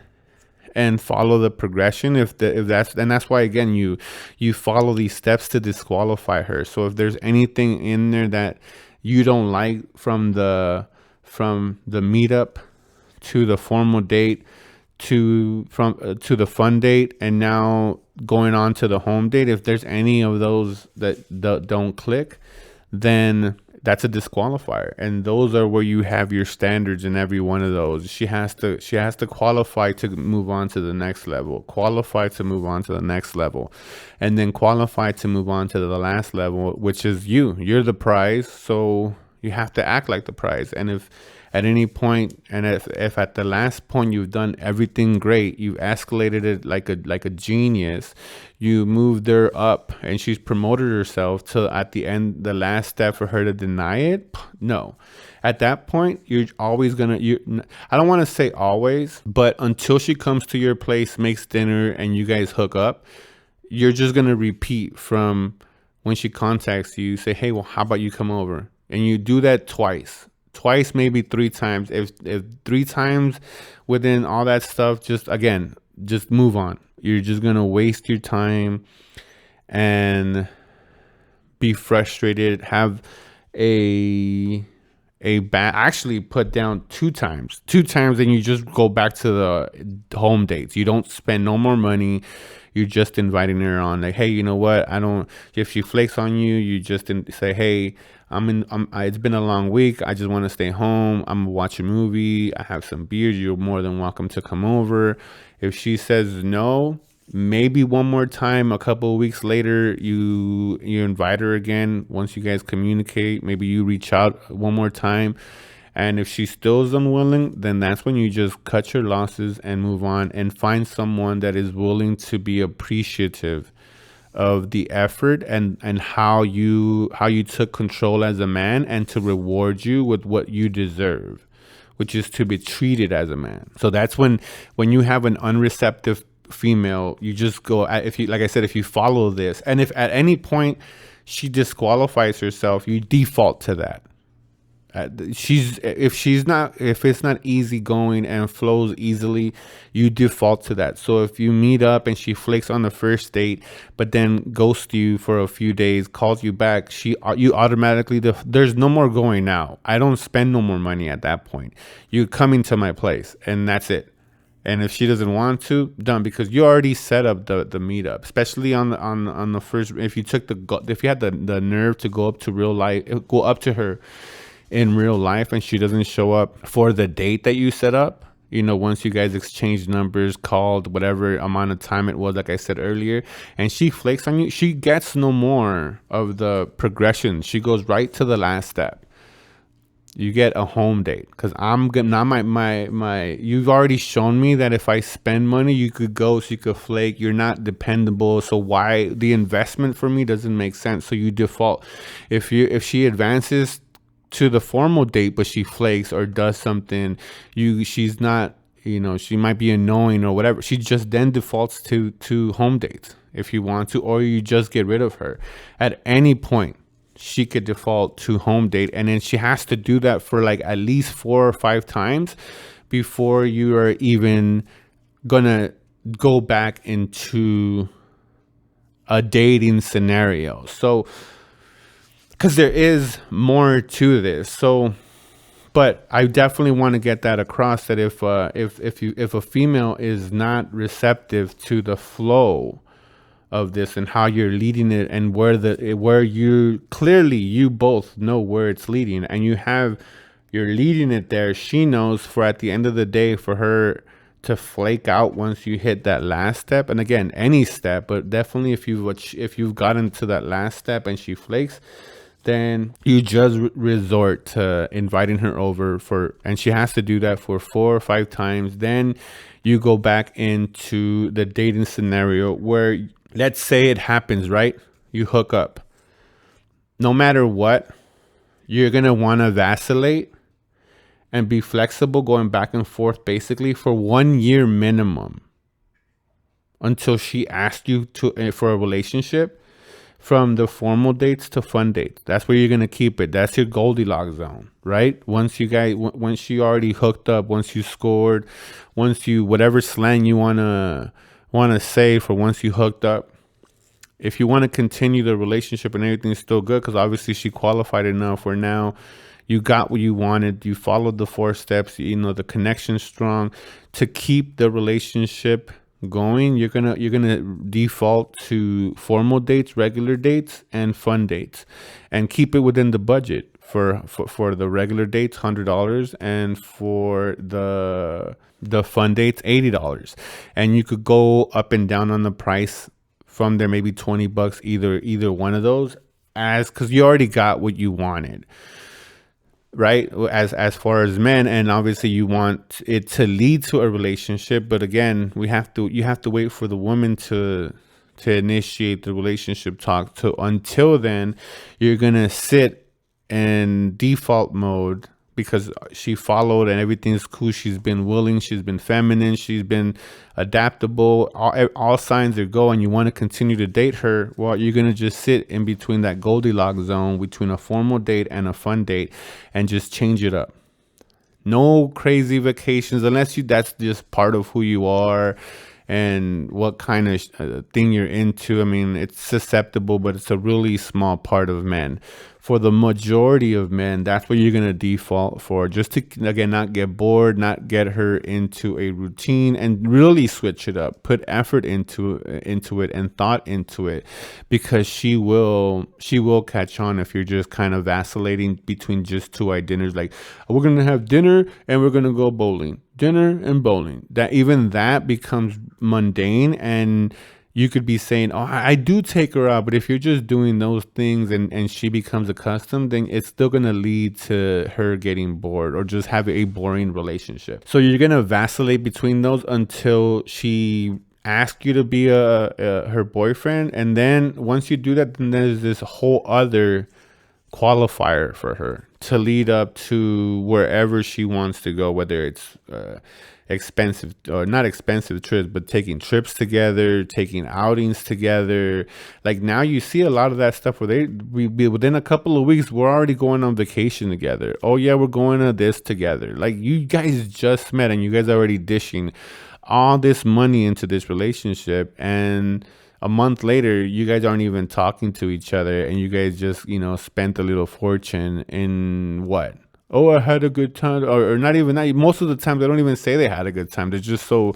and follow the progression. That's why, again, you follow these steps to disqualify her. So if there's anything in there that you don't like, from the meetup to the formal date to the fun date, and now going on to the home date, if there's any of those that don't click, then that's a disqualifier. And those are where you have your standards in every one of those. She has to qualify to move on to the next level, qualify to move on to the next level, and then qualify to move on to the last level, which is you're the prize. So you have to act like the prize. And if at any point, and if at the last point you've done everything great, you've escalated it like a genius, you moved her up and she's promoted herself till at the end, the last step for her to deny it, no. At that point, you're always gonna, I don't want to say always, but until she comes to your place, makes dinner, and you guys hook up, you're just gonna repeat from when she contacts you, say, hey, well, how about you come over? And you do that twice, maybe 3 times. If 3 times within all that stuff, just move on. You're just going to waste your time and be frustrated, have actually put down 2 times, and you just go back to the home dates. You don't spend no more money. You're just inviting her on, like, hey, you know what? If she flakes on you, you just say, hey, it's been a long week. I just want to stay home. I'm gonna watch a movie. I have some beers. You're more than welcome to come over. If she says no, maybe one more time, a couple of weeks later, you invite her again. Once you guys communicate, maybe you reach out one more time. And if she still is unwilling, then that's when you just cut your losses and move on, and find someone that is willing to be appreciative of the effort and how you took control as a man, and to reward you with what you deserve, which is to be treated as a man. So that's when you have an unreceptive female, you just go, if you follow this, and if at any point she disqualifies herself, you default to that. If it's not easy going and flows easily, you default to that. So if you meet up and she flakes on the first date, but then ghosts you for a few days, calls you back, you automatically, there's no more going now. I don't spend no more money at that point. You coming to my place, and that's it. And if she doesn't want to, done, because you already set up the meetup. Especially on the first, if you had the nerve to go up to her in real life, and she doesn't show up for the date that you set up, once you guys exchange numbers, called, whatever amount of time it was, like I said earlier, and she flakes on you, she gets no more of the progression. She goes right to the last step. You get a home date, because I'm gonna, you've already shown me that if I spend money, you could ghost, you could flake, you're not dependable. So why the investment for me doesn't make sense? So you default. If she advances to the formal date, but she flakes or does something, she's not she might be annoying or whatever. She just then defaults to home dates if you want to, or you just get rid of her. At any point, she could default to home date, and then she has to do that for like at least 4 or 5 times before you are even gonna go back into a dating scenario. So, because there is more to this. So, but I definitely want to get that across, that if a female is not receptive to the flow of this and how you're leading it, and where you clearly, you both know where it's leading, and you're leading it there, she knows, for at the end of the day, for her to flake out once you hit that last step. And again, any step, but definitely if you've gotten to that last step and she flakes, then you just resort to inviting her over and she has to do that for 4 or 5 times. Then you go back into the dating scenario where, let's say it happens, right? You hook up. No matter what, you're going to want to vacillate and be flexible, going back and forth basically for 1 year minimum until she asks you for a relationship, from the formal dates to fun dates. That's where you're going to keep it. That's your Goldilocks zone, right? Once you already hooked up, once you scored, once you, whatever slang you want to say for once you hooked up, if you want to continue the relationship and everything's still good, because obviously she qualified enough where now you got what you wanted, you followed the 4 steps, the connection's strong, to keep the relationship going, you're gonna default to formal dates, regular dates, and fun dates, and keep it within the budget. For the regular dates, $100, and for the fun dates, $80. And you could go up and down on the price from there, maybe $20 either one of those, because you already got what you wanted, right? As far as men, and obviously you want it to lead to a relationship, but again, you have to wait for the woman to initiate the relationship talk. So until then, you're gonna sit in default mode because she followed and everything's cool. She's been willing, she's been feminine, she's been adaptable, all signs are go, and you want to continue to date her. Well, you're going to just sit in between that Goldilocks zone between a formal date and a fun date and just change it up. No crazy vacations unless that's just part of who you are and what kind of thing you're into. I mean, it's susceptible, but it's a really small part of men. For the majority of men, that's what you're going to default for, just to, again, not get bored, not get her into a routine, and really switch it up. Put effort into it and thought into it, because she will catch on if you're just kind of vacillating between just 2 dinners. Like, we're going to have dinner and we're going to go bowling. Dinner and bowling. That becomes mundane, and you could be saying, oh, I do take her out. But if you're just doing those things and she becomes accustomed, then it's still going to lead to her getting bored or just have a boring relationship. So you're going to vacillate between those until she asks you to be her boyfriend. And then once you do that, then there's this whole other qualifier for her to lead up to wherever she wants to go, whether it's expensive or not expensive trips, but taking trips together, taking outings together. Like, now you see a lot of that stuff where we within a couple of weeks, we're already going on vacation together. Oh yeah, we're going to this together. Like, you guys just met and you guys are already dishing all this money into this relationship, and a month later, you guys aren't even talking to each other, and you guys just, spent a little fortune in what? Oh, I had a good time, or not even that. Most of the time, they don't even say they had a good time. They're just so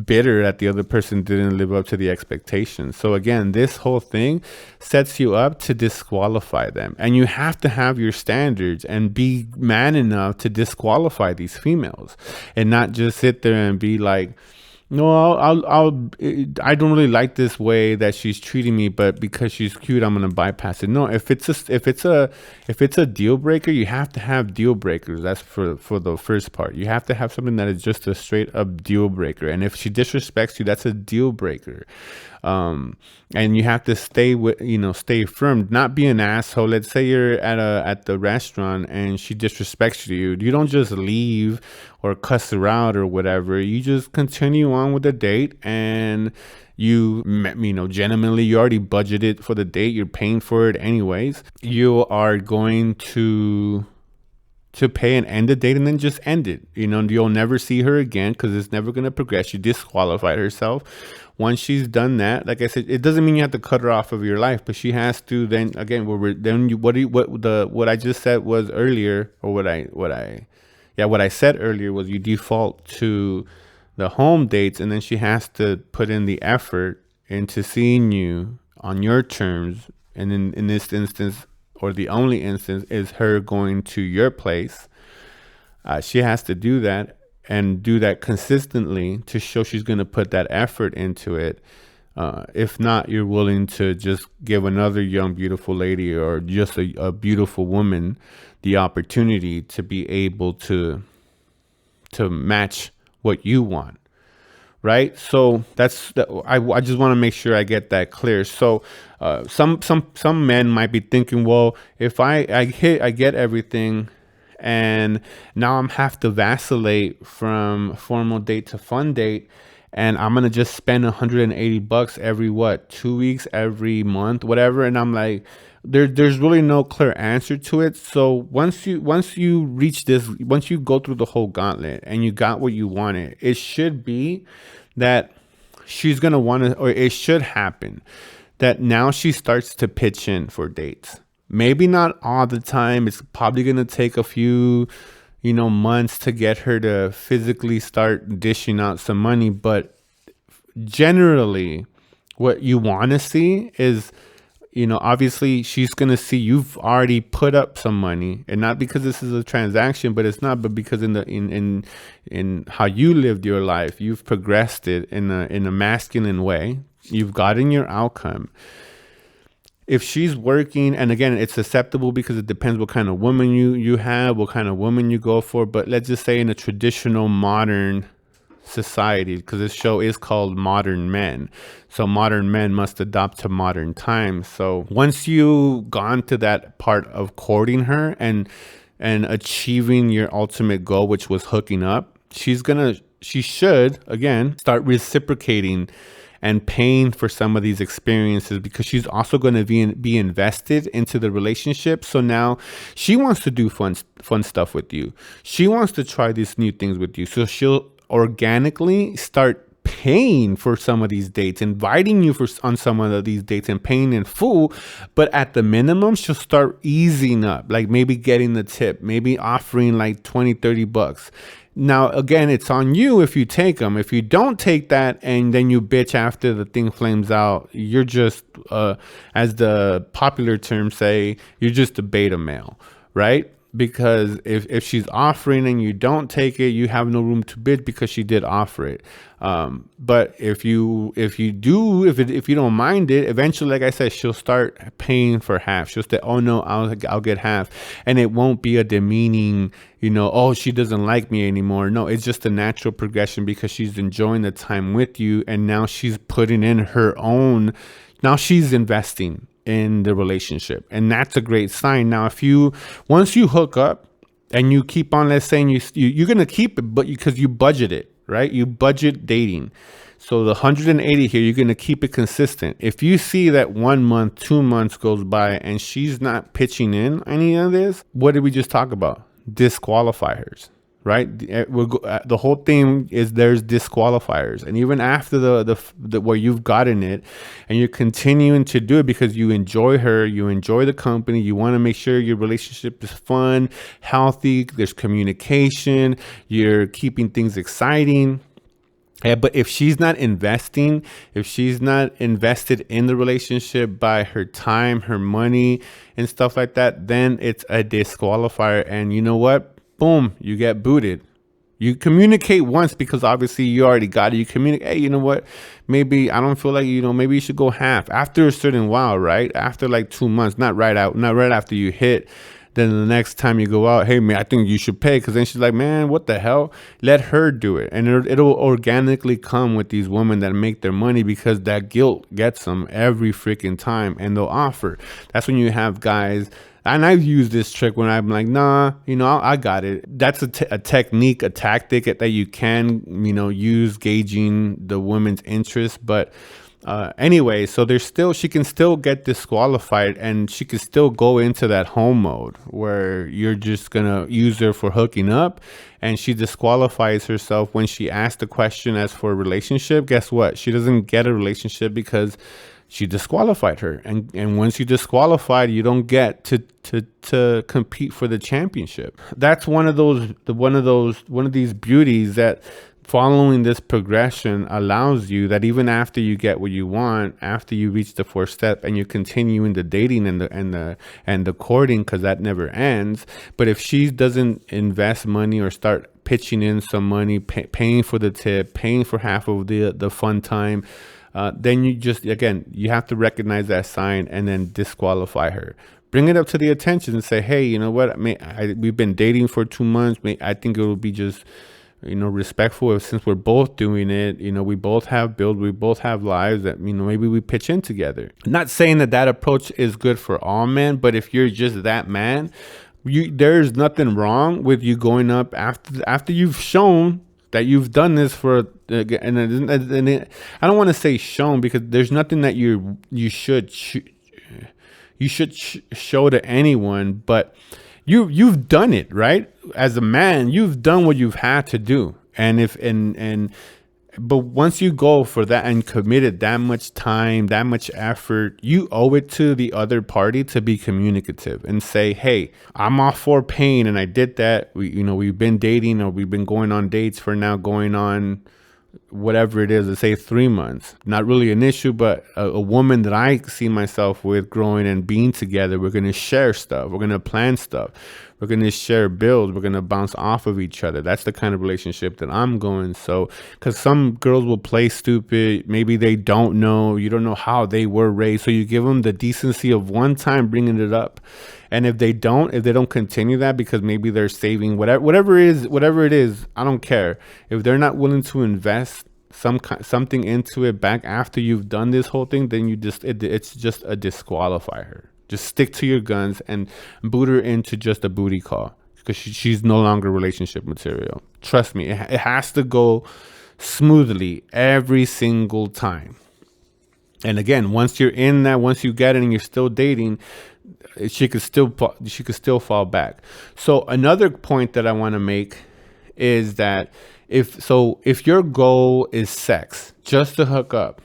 bitter that the other person didn't live up to the expectations. So again, this whole thing sets you up to disqualify them. And you have to have your standards and be man enough to disqualify these females, and not just sit there and be like, No, I don't really like this way that she's treating me, but because she's cute, I'm gonna bypass it. No, if it's a deal breaker, you have to have deal breakers. That's for the first part. You have to have something that is just a straight up deal breaker. And if she disrespects you, that's a deal breaker. And you have to stay with, stay firm, not be an asshole. Let's say you're at the restaurant and she disrespects you. You don't just leave or cuss her out or whatever. You just continue on with the date, and genuinely, you already budgeted for the date. You're paying for it anyways. You are going to pay and end the date, and then just end it. You'll never see her again because it's never going to progress. She disqualified herself. Once she's done that, like I said, it doesn't mean you have to cut her off of your life, but she has to then again. What I just said was earlier, or what I said earlier was you default to the home dates, and then she has to put in the effort into seeing you on your terms. And in this instance, or the only instance, is her going to your place. She has to do that, and do that consistently to show she's going to put that effort into it. If not, you're willing to just give another young, beautiful lady, or just a beautiful woman, the opportunity to be able to match what you want. Right. So I just want to make sure I get that clear. So some men might be thinking, well, if I get everything, and now I'm have to vacillate from formal date to fun date, and I'm gonna just spend $180 every 2 weeks, every month, whatever. And I'm like, there's really no clear answer to it. So once you reach this, once you go through the whole gauntlet and you got what you wanted, it should be that she's gonna want to, or it should happen that now she starts to pitch in for dates. Maybe not all the time. It's probably going to take a few, months to get her to physically start dishing out some money. But generally, what you want to see is, obviously she's going to see you've already put up some money, and not because this is a transaction, but because in how you lived your life, you've progressed it in a masculine way. You've gotten your outcome. If she's working, and again, it's acceptable because it depends what kind of woman you have, what kind of woman you go for. But let's just say in a traditional modern society, because this show is called Modern Men. So modern men must adopt to modern times. So once you gone to that part of courting her and achieving your ultimate goal, which was hooking up, she should, again, start reciprocating and paying for some of these experiences, because she's also going to be invested into the relationship. So now she wants to do fun stuff with you. She wants to try these new things with you. So she'll organically start paying for some of these dates, inviting you on some of these dates and paying in full. But at the minimum, she'll start easing up, like maybe getting the tip, maybe offering like $20-$30. Now, again, it's on you if you take them. If you don't take that and then you bitch after the thing flames out, you're just, as the popular terms say, you're just a beta male, right? Because if she's offering and you don't take it, you have no room to bitch because she did offer it. But if you don't mind it, eventually, like I said, she'll start paying for half. She'll say, "Oh no, I'll get half," and it won't be a demeaning, "Oh, she doesn't like me anymore." No, it's just a natural progression because she's enjoying the time with you, and now she's putting in her own. Now she's investing in the relationship, and that's a great sign. Now, once you hook up and you keep on, let's say you're gonna keep it, but because you budget it, right? You budget dating. So the 180 here, you're gonna keep it consistent. If you see that 1 month, 2 months goes by and she's not pitching in any of this, what did we just talk about? Disqualifiers. Right, the whole thing is there's disqualifiers, and even after the where you've gotten it, and you're continuing to do it because you enjoy her, you enjoy the company, you want to make sure your relationship is fun, healthy, there's communication, you're keeping things exciting. Yeah, but if she's not investing, if she's not invested in the relationship by her time, her money, and stuff like that, then it's a disqualifier. And you know what? Boom, you get booted. You communicate once because obviously you already got it. You communicate, hey, you know what? Maybe I don't feel like, maybe you should go half after a certain while, right? After like 2 months, not right after you hit. Then the next time you go out, hey man, I think you should pay. Cause then she's like, man, what the hell? Let her do it. And it'll organically come with these women that make their money because that guilt gets them every freaking time, and they'll offer. That's when you have guys. And I've used this trick when I'm like, nah, I got it. That's a technique, a tactic that you can, use gauging the woman's interest. But anyway, so she can still get disqualified, and she can still go into that home mode where you're just going to use her for hooking up, and she disqualifies herself when she asks the question as for a relationship. Guess what? She doesn't get a relationship because she disqualified her. And once you disqualified, you don't get to compete for the championship. That's one of these beauties that following this progression allows you, that even after you get what you want, after you reach the fourth step and you continue in the dating and the courting, because that never ends. But if she doesn't invest money or start pitching in some money, paying for the tip, paying for half of the fun time, then you have to recognize that sign and then disqualify her. Bring it up to the attention and say, hey, you know what? We've been dating for 2 months. I think it will be just, respectful since we're both doing it. We both have bills, we both have lives that, maybe we pitch in together. Not saying that approach is good for all men, but if you're just that man, there's nothing wrong with you going up after you've shown that you've done this for, and I don't want to say shown, because there's nothing that you should show to anyone, but you've done it, right? As a man, you've done what you've had to do, but once you go for that and committed that much time, that much effort, you owe it to the other party to be communicative and say, hey, I'm all for paying, and I did that. We've been dating, or we've been going on dates for now going on whatever it is, let's say 3 months. Not really an issue, but a woman that I see myself with growing and being together, we're going to share stuff. We're going to plan stuff. We're going to share bills. We're going to bounce off of each other. That's the kind of relationship that I'm going. So, because some girls will play stupid. Maybe they don't know. You don't know how they were raised. So you give them the decency of one time bringing it up. And if they don't continue that because maybe they're saving whatever it is, I don't care. If they're not willing to invest something into it back after you've done this whole thing, then it's just a disqualifier. Just stick to your guns and boot her into just a booty call, because she's no longer relationship material. Trust me, it has to go smoothly every single time. And again, once you're in that, once you get it and you're still dating, she could still fall back. So another point that I want to make is that if your goal is sex, just to hook up,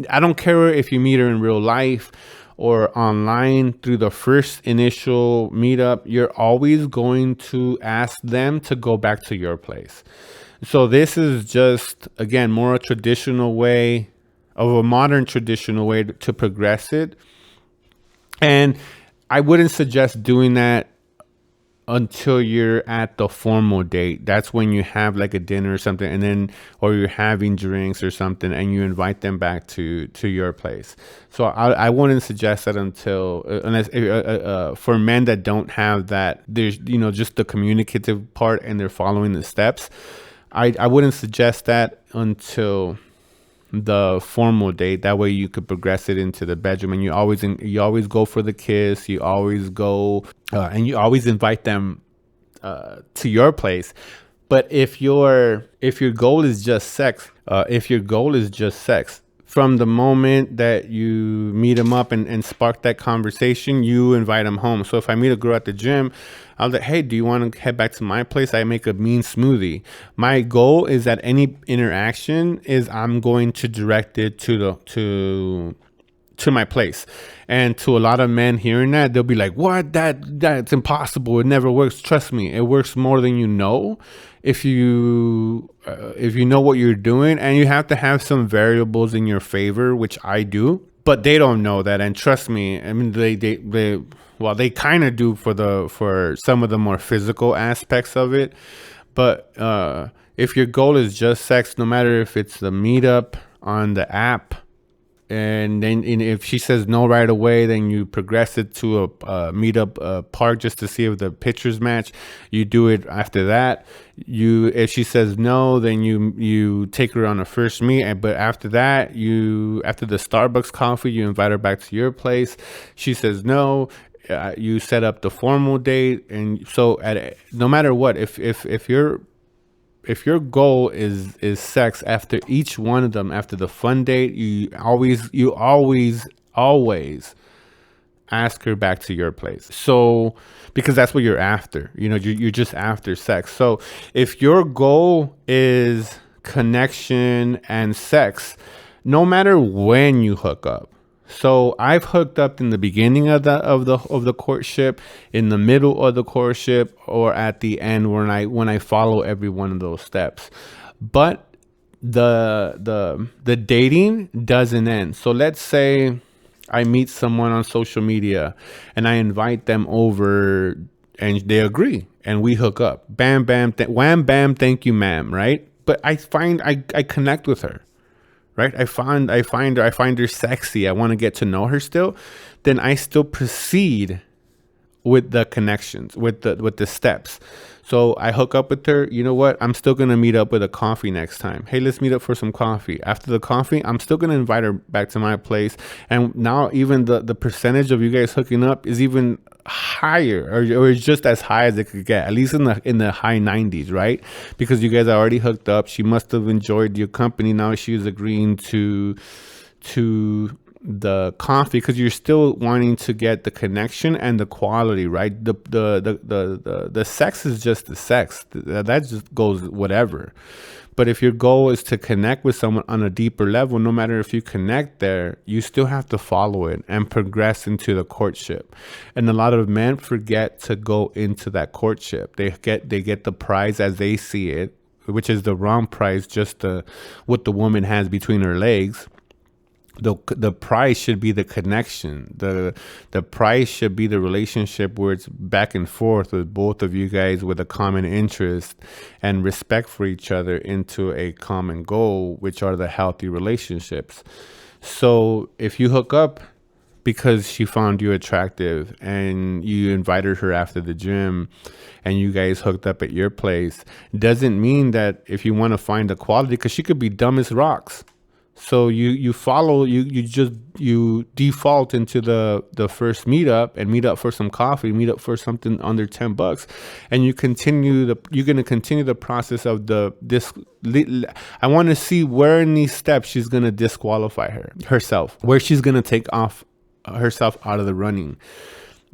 I don't care if you meet her in real life or online through the first initial meetup, you're always going to ask them to go back to your place. So this is just, again, more a traditional way, of a modern traditional way to progress it. And I wouldn't suggest doing that until you're at the formal date. That's when you have like a dinner or something, and then, or you're having drinks or something, and you invite them back to your place. So I wouldn't suggest that unless for men that don't have that, there's, just the communicative part and they're following the steps. I wouldn't suggest that until the formal date. That way you could progress it into the bedroom, and you always go for the kiss. You always go and you always invite them to your place. But if your goal is just sex, from the moment that you meet them up and spark that conversation, you invite them home. So if I meet a girl at the gym, I'll like, hey, do you want to head back to my place? I make a mean smoothie. My goal is that any interaction is I'm going to direct it to my place. And to a lot of men hearing that, they'll be like, what? That's impossible. It never works. Trust me, it works more than you know. If you know what you're doing, and you have to have some variables in your favor, which I do, but they don't know that. And trust me, I mean, they kind of do for some of the more physical aspects of it. But if your goal is just sex, no matter if it's the meetup on the app, and then if she says no right away, then you progress it to a meetup park just to see if the pictures match. You do it after that. If she says no, then you take her on a first meet. But after that, after the Starbucks coffee, you invite her back to your place. She says no. You set up the formal date, and so no matter what, if your goal is sex, after each one of them, after the fun date, you always ask her back to your place. So because that's what you're after, you're just after sex. So if your goal is connection and sex, no matter when you hook up. So I've hooked up in the beginning of the courtship, in the middle of the courtship, or at the end when I follow every one of those steps. But the dating doesn't end. So let's say I meet someone on social media and I invite them over and they agree and we hook up. Bam, bam, wham, bam, thank you, ma'am. Right? But I connect with her. Right? I find her sexy. I want to get to know her still. Then I still proceed with the connections, with the steps. So I hook up with her. You know what? I'm still going to meet up with a coffee next time. Hey, let's meet up for some coffee. After the coffee, I'm still going to invite her back to my place. And now even the percentage of you guys hooking up is even higher, or it's just as high as it could get, at least in the high 90s, right? Because you guys are already hooked up. She must have enjoyed your company. Now she's agreeing to the coffee because you're still wanting to get the connection and the quality, right? The sex is just the sex. That just goes whatever. But if your goal is to connect with someone on a deeper level, no matter if you connect there, you still have to follow it and progress into the courtship. And a lot of men forget to go into that courtship. They get the prize as they see it, which is the wrong prize, just what the woman has between her legs. The prize should be the connection. The prize should be the relationship where it's back and forth with both of you guys with a common interest and respect for each other into a common goal, which are the healthy relationships. So if you hook up because she found you attractive and you invited her after the gym and you guys hooked up at your place, doesn't mean that if you want to find the quality, because she could be dumb as rocks. So you default into the first meetup and meet up for some coffee, meet up for something under $10, and you're going to continue the process of I want to see where in these steps she's going to disqualify herself, where she's going to take off herself out of the running.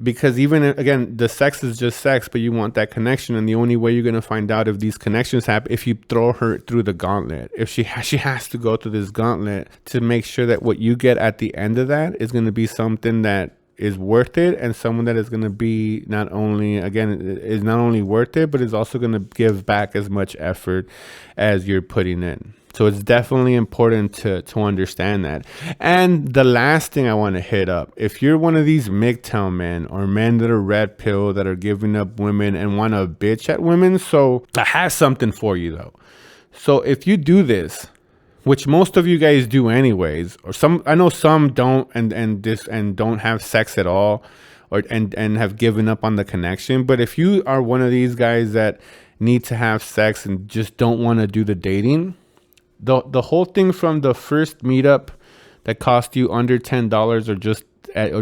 Because even, again, the sex is just sex, but you want that connection. And the only way you're going to find out if these connections happen, if you throw her through the gauntlet, if she has to go through this gauntlet to make sure that what you get at the end of that is going to be something that is worth it, and someone that is going to be not only worth it, but is also going to give back as much effort as you're putting in. So it's definitely important to understand that. And the last thing I want to hit up, if you're one of these MGTOW men or men that are red pill, that are giving up women and want to bitch at women, so I have something for you though. So if you do this, which most of you guys do anyways, or I know some don't and don't have sex at all, and have given up on the connection. But if you are one of these guys that need to have sex and just don't want to do the dating, the whole thing from the first meetup that cost you under $10, or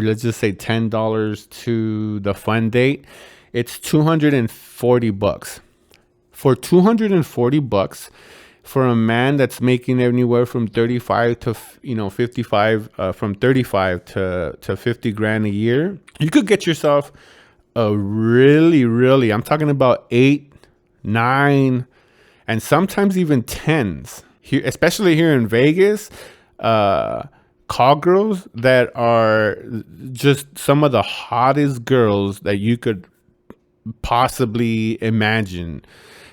let's just say $10 to the fun date, it's $240. For $240, for a man that's making anywhere from 35 to 55, from 35 to 50 grand a year, you could get yourself a really, I'm talking about 8, 9, and sometimes even 10s. Here, especially here in Vegas, call girls that are just some of the hottest girls that you could possibly imagine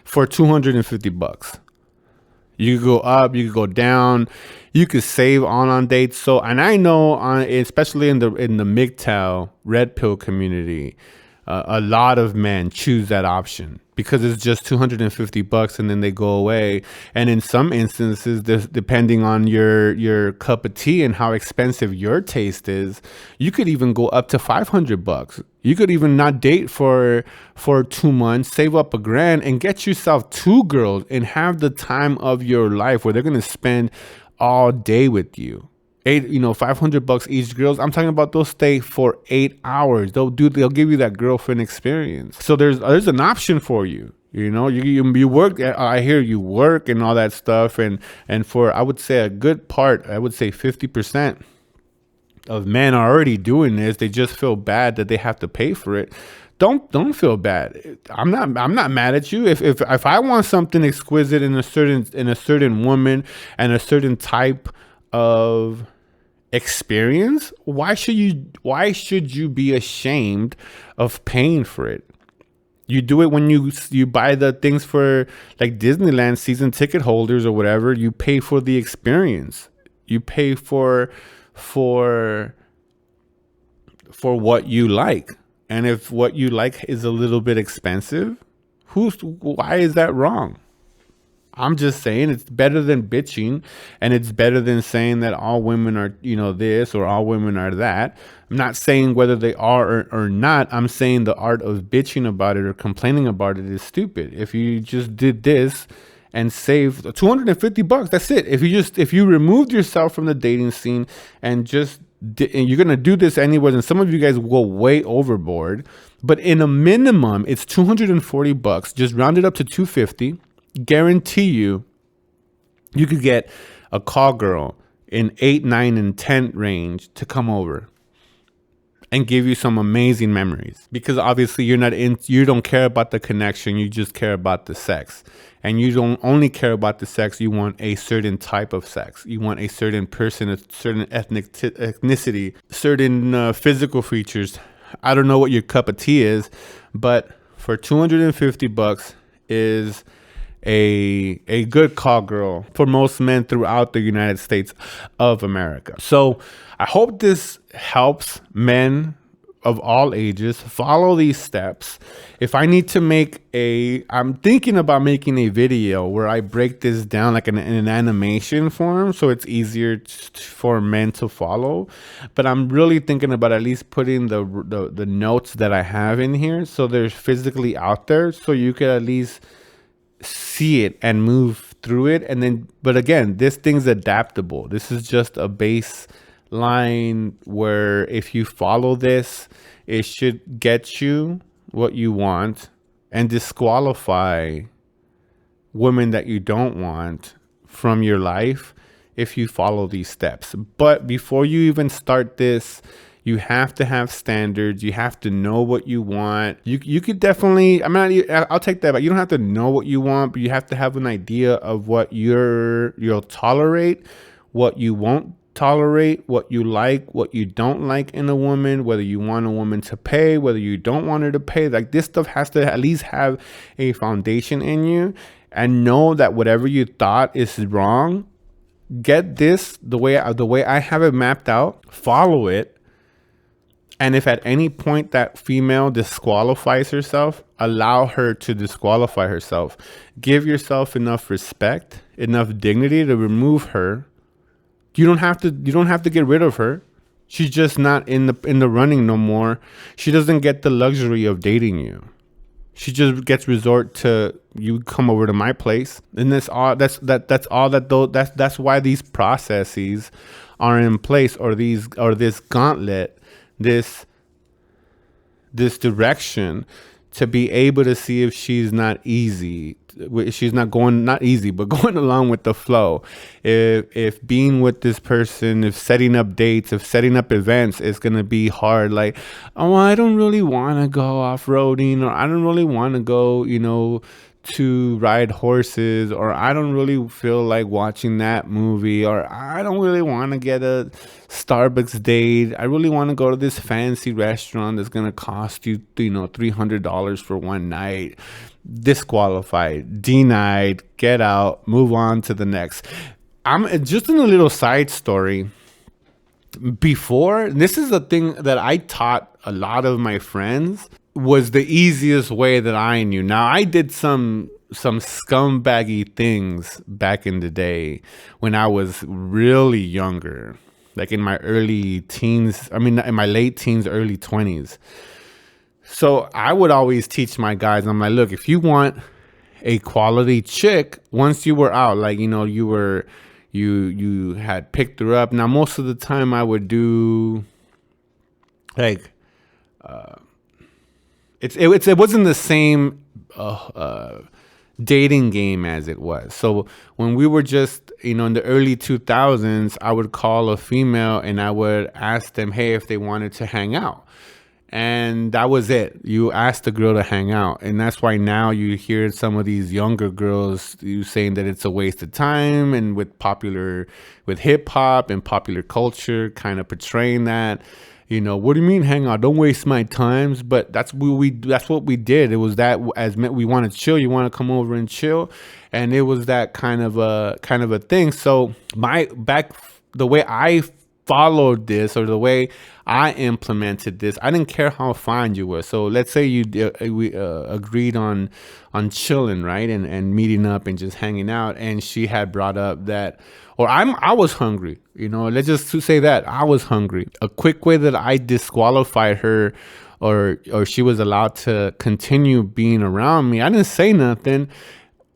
for $250. You could go up, you could go down, you could save on dates. So, and I know, especially in the MGTOW red pill community, A lot of men choose that option because it's just $250 and then they go away. And in some instances, depending on your cup of tea and how expensive your taste is, you could even go up to $500. You could even not date for 2 months, save up $1,000 and get yourself 2 girls and have the time of your life where they're going to spend all day with you. $500 each girls. I'm talking about they'll stay for 8 hours. They'll give you that girlfriend experience. So there's an option for you. You work. I hear you work and all that stuff. And for, I would say, a good part, I would say 50% of men are already doing this. They just feel bad that they have to pay for it. Don't feel bad. I'm not mad at you. If I want something exquisite in a certain woman and a certain type of experience, why should you be ashamed of paying for it? You do it when you buy the things for like Disneyland season ticket holders or whatever. You pay for the experience. You pay for what you like. And if what you like is a little bit expensive, why is that wrong? I'm just saying it's better than bitching, and it's better than saying that all women are, this or all women are that. I'm not saying whether they are or not. I'm saying the art of bitching about it or complaining about it is stupid. If you just did this and saved $250, that's it. If you removed yourself from the dating scene and you're going to do this anyways, and some of you guys will go way overboard, but in a minimum, it's $240, just round it up to $250. Guarantee you could get a call girl in 8, 9, and 10 range to come over and give you some amazing memories, because obviously you don't care about the connection. You just care about the sex, and you don't only care about the sex. You want a certain type of sex. You want a certain person, a certain ethnicity, certain physical features. I don't know what your cup of tea is, but for $250 is a good call girl for most men throughout the United States of America. So I hope this helps men of all ages follow these steps. If I need to I'm thinking about making a video where I break this down like in an animation form, so it's easier for men to follow. But I'm really thinking about at least putting the notes that I have in here, so they're physically out there, so you could at least see it and move through it. And then, but again, this thing's adaptable. This is just a baseline where if you follow this, it should get you what you want and disqualify women that you don't want from your life if you follow these steps. But before you even start this, you have to have standards. You have to know what you want. You could definitely, I'll take that back. You don't have to know what you want, but you have to have an idea of what you'll tolerate, what you won't tolerate, what you like, what you don't like in a woman, whether you want a woman to pay, whether you don't want her to pay. Like, this stuff has to at least have a foundation in you, and know that whatever you thought is wrong, get this the way I have it mapped out, follow it. And if at any point that female disqualifies herself, allow her to disqualify herself. Give yourself enough respect, enough dignity to remove her. You don't have to get rid of her. She's just not in the running no more. She doesn't get the luxury of dating you. She just gets resort to you come over to my place. And that's why these processes are in place, or this gauntlet, this direction, to be able to see if she's not easy. She's not easy, but going along with the flow. If being with this person, if setting up dates, if setting up events is going to be hard, like, oh, I don't really want to go off-roading, or I don't really want to go, to ride horses, or I don't really feel like watching that movie, or I don't really want to get a Starbucks date. I really want to go to this fancy restaurant that's going to cost you, $300 for one night. Disqualified, denied, get out, move on to the next. I'm just in a little side story. Before, this is a thing that I taught a lot of my friends. was the easiest way that I knew. Now, I did some scumbaggy things back in the day when I was really younger, like in my early teens. I mean, in my late teens, early 20s. So I would always teach my guys, I'm like, look, if you want a quality chick, once you were out, like, you know, you had picked her up. Now, most of the time I would do like, it wasn't the same dating game as it was. So when we were just, you know, in the early 2000s, I would call a female and I would ask them, hey, if they wanted to hang out. And that was it. You asked the girl to hang out. And that's why now you hear some of these younger girls you saying that it's a waste of time, and with hip hop and popular culture kind of portraying that. You know, what do you mean hang out? Don't waste my times. But that's what we did. It was that, as we want to chill, you want to come over and chill. And it was that kind of a thing. So the way I followed this, or the way I implemented this, I didn't care how fine you were. So let's say we agreed on chilling, right, and meeting up and just hanging out, and she had brought up that, or I was hungry, you know, let's just say that I was hungry. A quick way that I disqualified her, or she was allowed to continue being around me, I didn't say nothing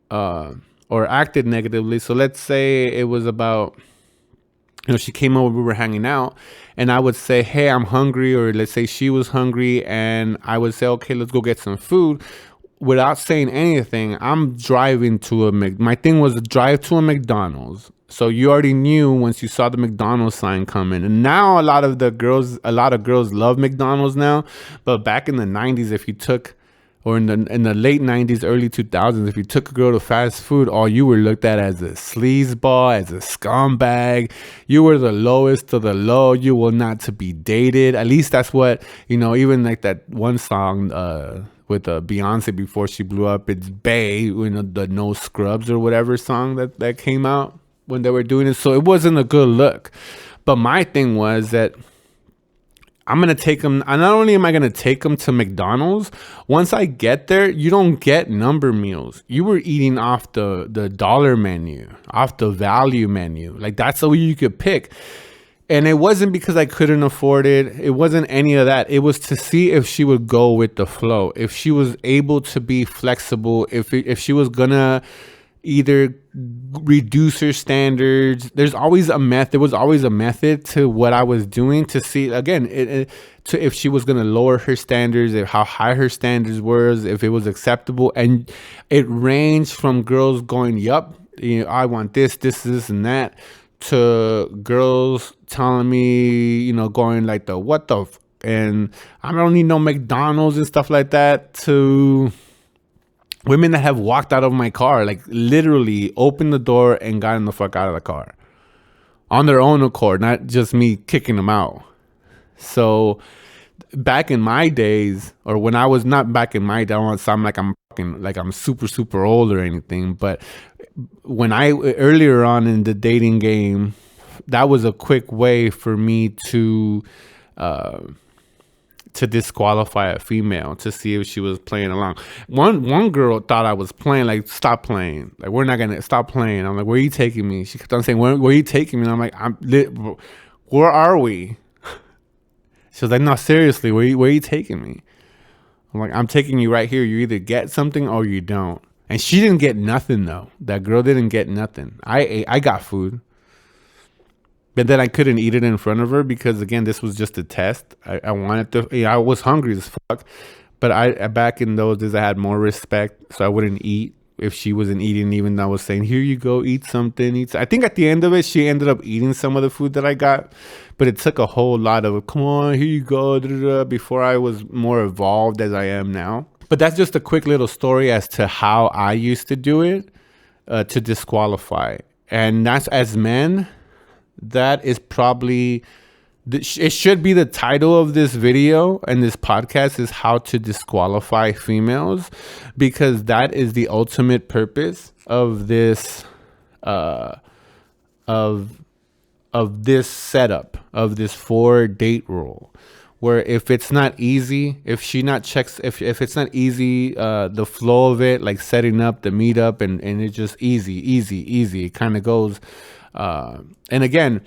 or acted negatively. So let's say it was about, you know, she came over, we were hanging out, and I would say, hey, I'm hungry. Or let's say she was hungry, and I would say, okay, let's go get some food. Without saying anything, I'm driving to my thing was to drive to a McDonald's. So you already knew once you saw the McDonald's sign coming. And now a lot of girls love McDonald's now. But back in the 90s, if you took, or in the late 90s, early 2000s, if you took a girl to fast food, you were looked at as a sleazeball, as a scumbag. You were the lowest of the low. You were not to be dated. At least that's what, you know, even like that one song with Beyonce before she blew up, it's Bae, you know, the No Scrubs or whatever song that came out when they were doing it. So it wasn't a good look. But my thing was that I'm going to take them. And not only am I going to take them to McDonald's, once I get there, you don't get number meals. You were eating off the dollar menu, off the value menu. Like, that's the way you could pick. And it wasn't because I couldn't afford it. It wasn't any of that. It was to see if she would go with the flow, if she was able to be flexible, if she was going to either reduce her standards. There was always a method to what I was doing, to see again to if she was going to lower her standards, if how high her standards were, if it was acceptable. And it ranged from girls going, yup, you know, I want this, and that, to girls telling me, you know, going like the what the and I don't need no McDonald's and stuff like that, to women that have walked out of my car, like literally opened the door and gotten the fuck out of the car on their own accord, not just me kicking them out. So back in my days, or when I was not back in my day, I don't want to sound like I'm fucking, like I'm super, super old or anything. But when earlier on in the dating game, that was a quick way for me to disqualify a female, to see if she was playing along. One girl thought I was playing, like, stop playing. Like, we're not going to stop playing. I'm like, where are you taking me? She kept on saying, where are you taking me? And I'm like, where are we? She was like, no, seriously, where are you taking me? I'm like, I'm taking you right here. You either get something or you don't. And she didn't get nothing, though. That girl didn't get nothing. I got food. But then I couldn't eat it in front of her because, again, this was just a test. I wanted to, I was hungry as fuck. But I back in those days, I had more respect. So I wouldn't eat if she wasn't eating, even though I was saying, here you go, eat something. I think at the end of it, she ended up eating some of the food that I got. But it took a whole lot of, come on, here you go, before I was more evolved as I am now. But that's just a quick little story as to how I used to do it to disqualify. And that's, as men, that is probably, it should be the title of this video and this podcast, is how to disqualify females, because that is the ultimate purpose of this of this setup, of this 4-date rule, where if it's not easy, if she not checks, if it's not easy, the flow of it, like setting up the meetup, and it's just easy, it kind of goes. And again,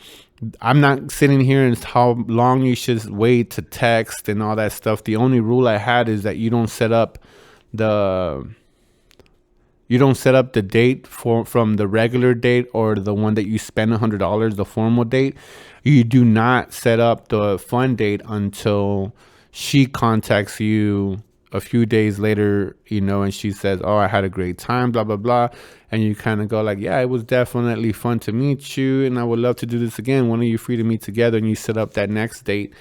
I'm not sitting here and how long you should wait to text and all that stuff. The only rule I had is that you don't set up the date from the regular date or the one that you spend $100, the formal date. You do not set up the fun date until she contacts you a few days later, and she says, "Oh, I had a great time, blah, blah, blah." And you kind of go like, "Yeah, it was definitely fun to meet you, and I would love to do this again. When are you free to meet together?" And you set up that next date.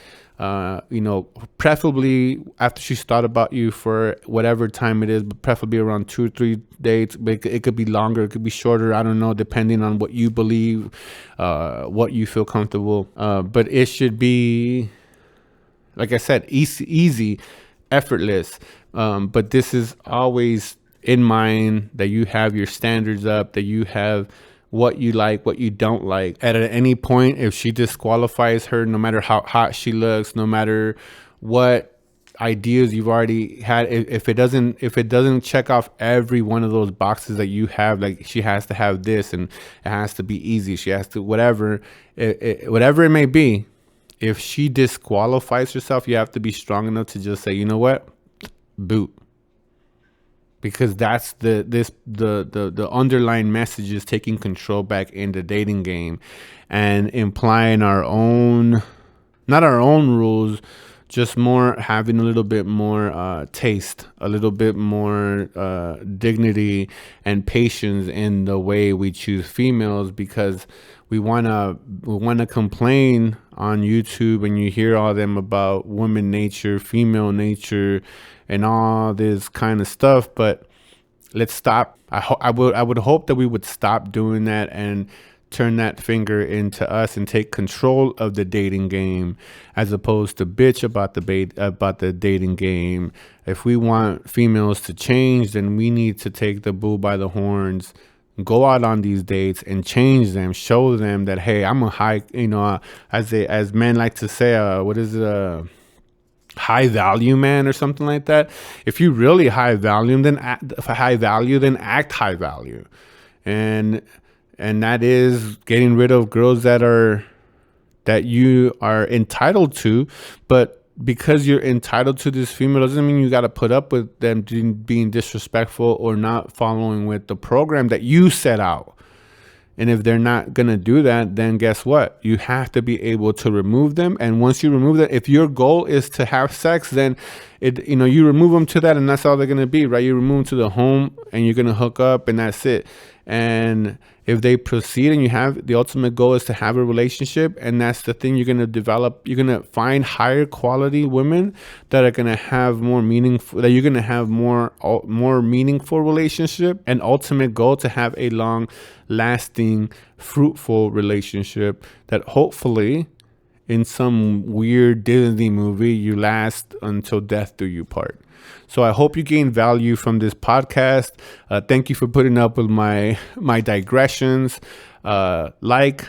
Preferably after she's thought about you for whatever time it is, but preferably around 2 or 3 dates. But it could be longer, it could be shorter. I don't know, depending on what you believe, what you feel comfortable. But it should be, like I said, easy, effortless. But this is always in mind, that you have your standards up, that you have what you like, what you don't like. At any point, if she disqualifies her, no matter how hot she looks, no matter what ideas you've already had, if it doesn't check off every one of those boxes that you have, like she has to have this and it has to be easy, she has to whatever it may be, if she disqualifies herself, you have to be strong enough to just say, you know what, boot. Because that's the underlying message is taking control back in the dating game and implying our own, not our own rules, just more having a little bit more taste, a little bit more dignity and patience in the way we choose females, because we wanna complain on YouTube, and you hear all them about woman nature, female nature, and all this kind of stuff. But let's stop. I would hope that we would stop doing that and turn that finger into us and take control of the dating game, as opposed to bitch about the dating game. If we want females to change, then we need to take the bull by the horns, go out on these dates and change them, show them that, hey, I'm a high, as men like to say, what is it, high value man or something like that. If you really high value, then act high value, and that is getting rid of girls that you are entitled to. But because you're entitled to this female doesn't mean you got to put up with them being disrespectful or not following with the program that you set out. And if they're not going to do that, then guess what? You have to be able to remove them. And once you remove that, if your goal is to have sex, then you remove them to that, and that's all they're going to be, right? You remove them to the home and you're going to hook up, and that's it. And if they proceed and you have the ultimate goal is to have a relationship, and that's the thing you're going to develop, you're going to find higher quality women that are going to have more meaningful, that you're going to have more meaningful relationship, and ultimate goal to have a long lasting, fruitful relationship that hopefully in some weird Disney movie you last until death do you part. So I hope you gain value from this podcast. Thank you for putting up with my digressions. Like,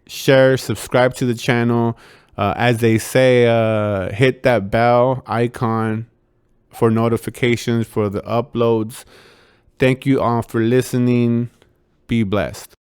share, subscribe to the channel. As they say, hit that bell icon for notifications for the uploads. Thank you all for listening. Be blessed.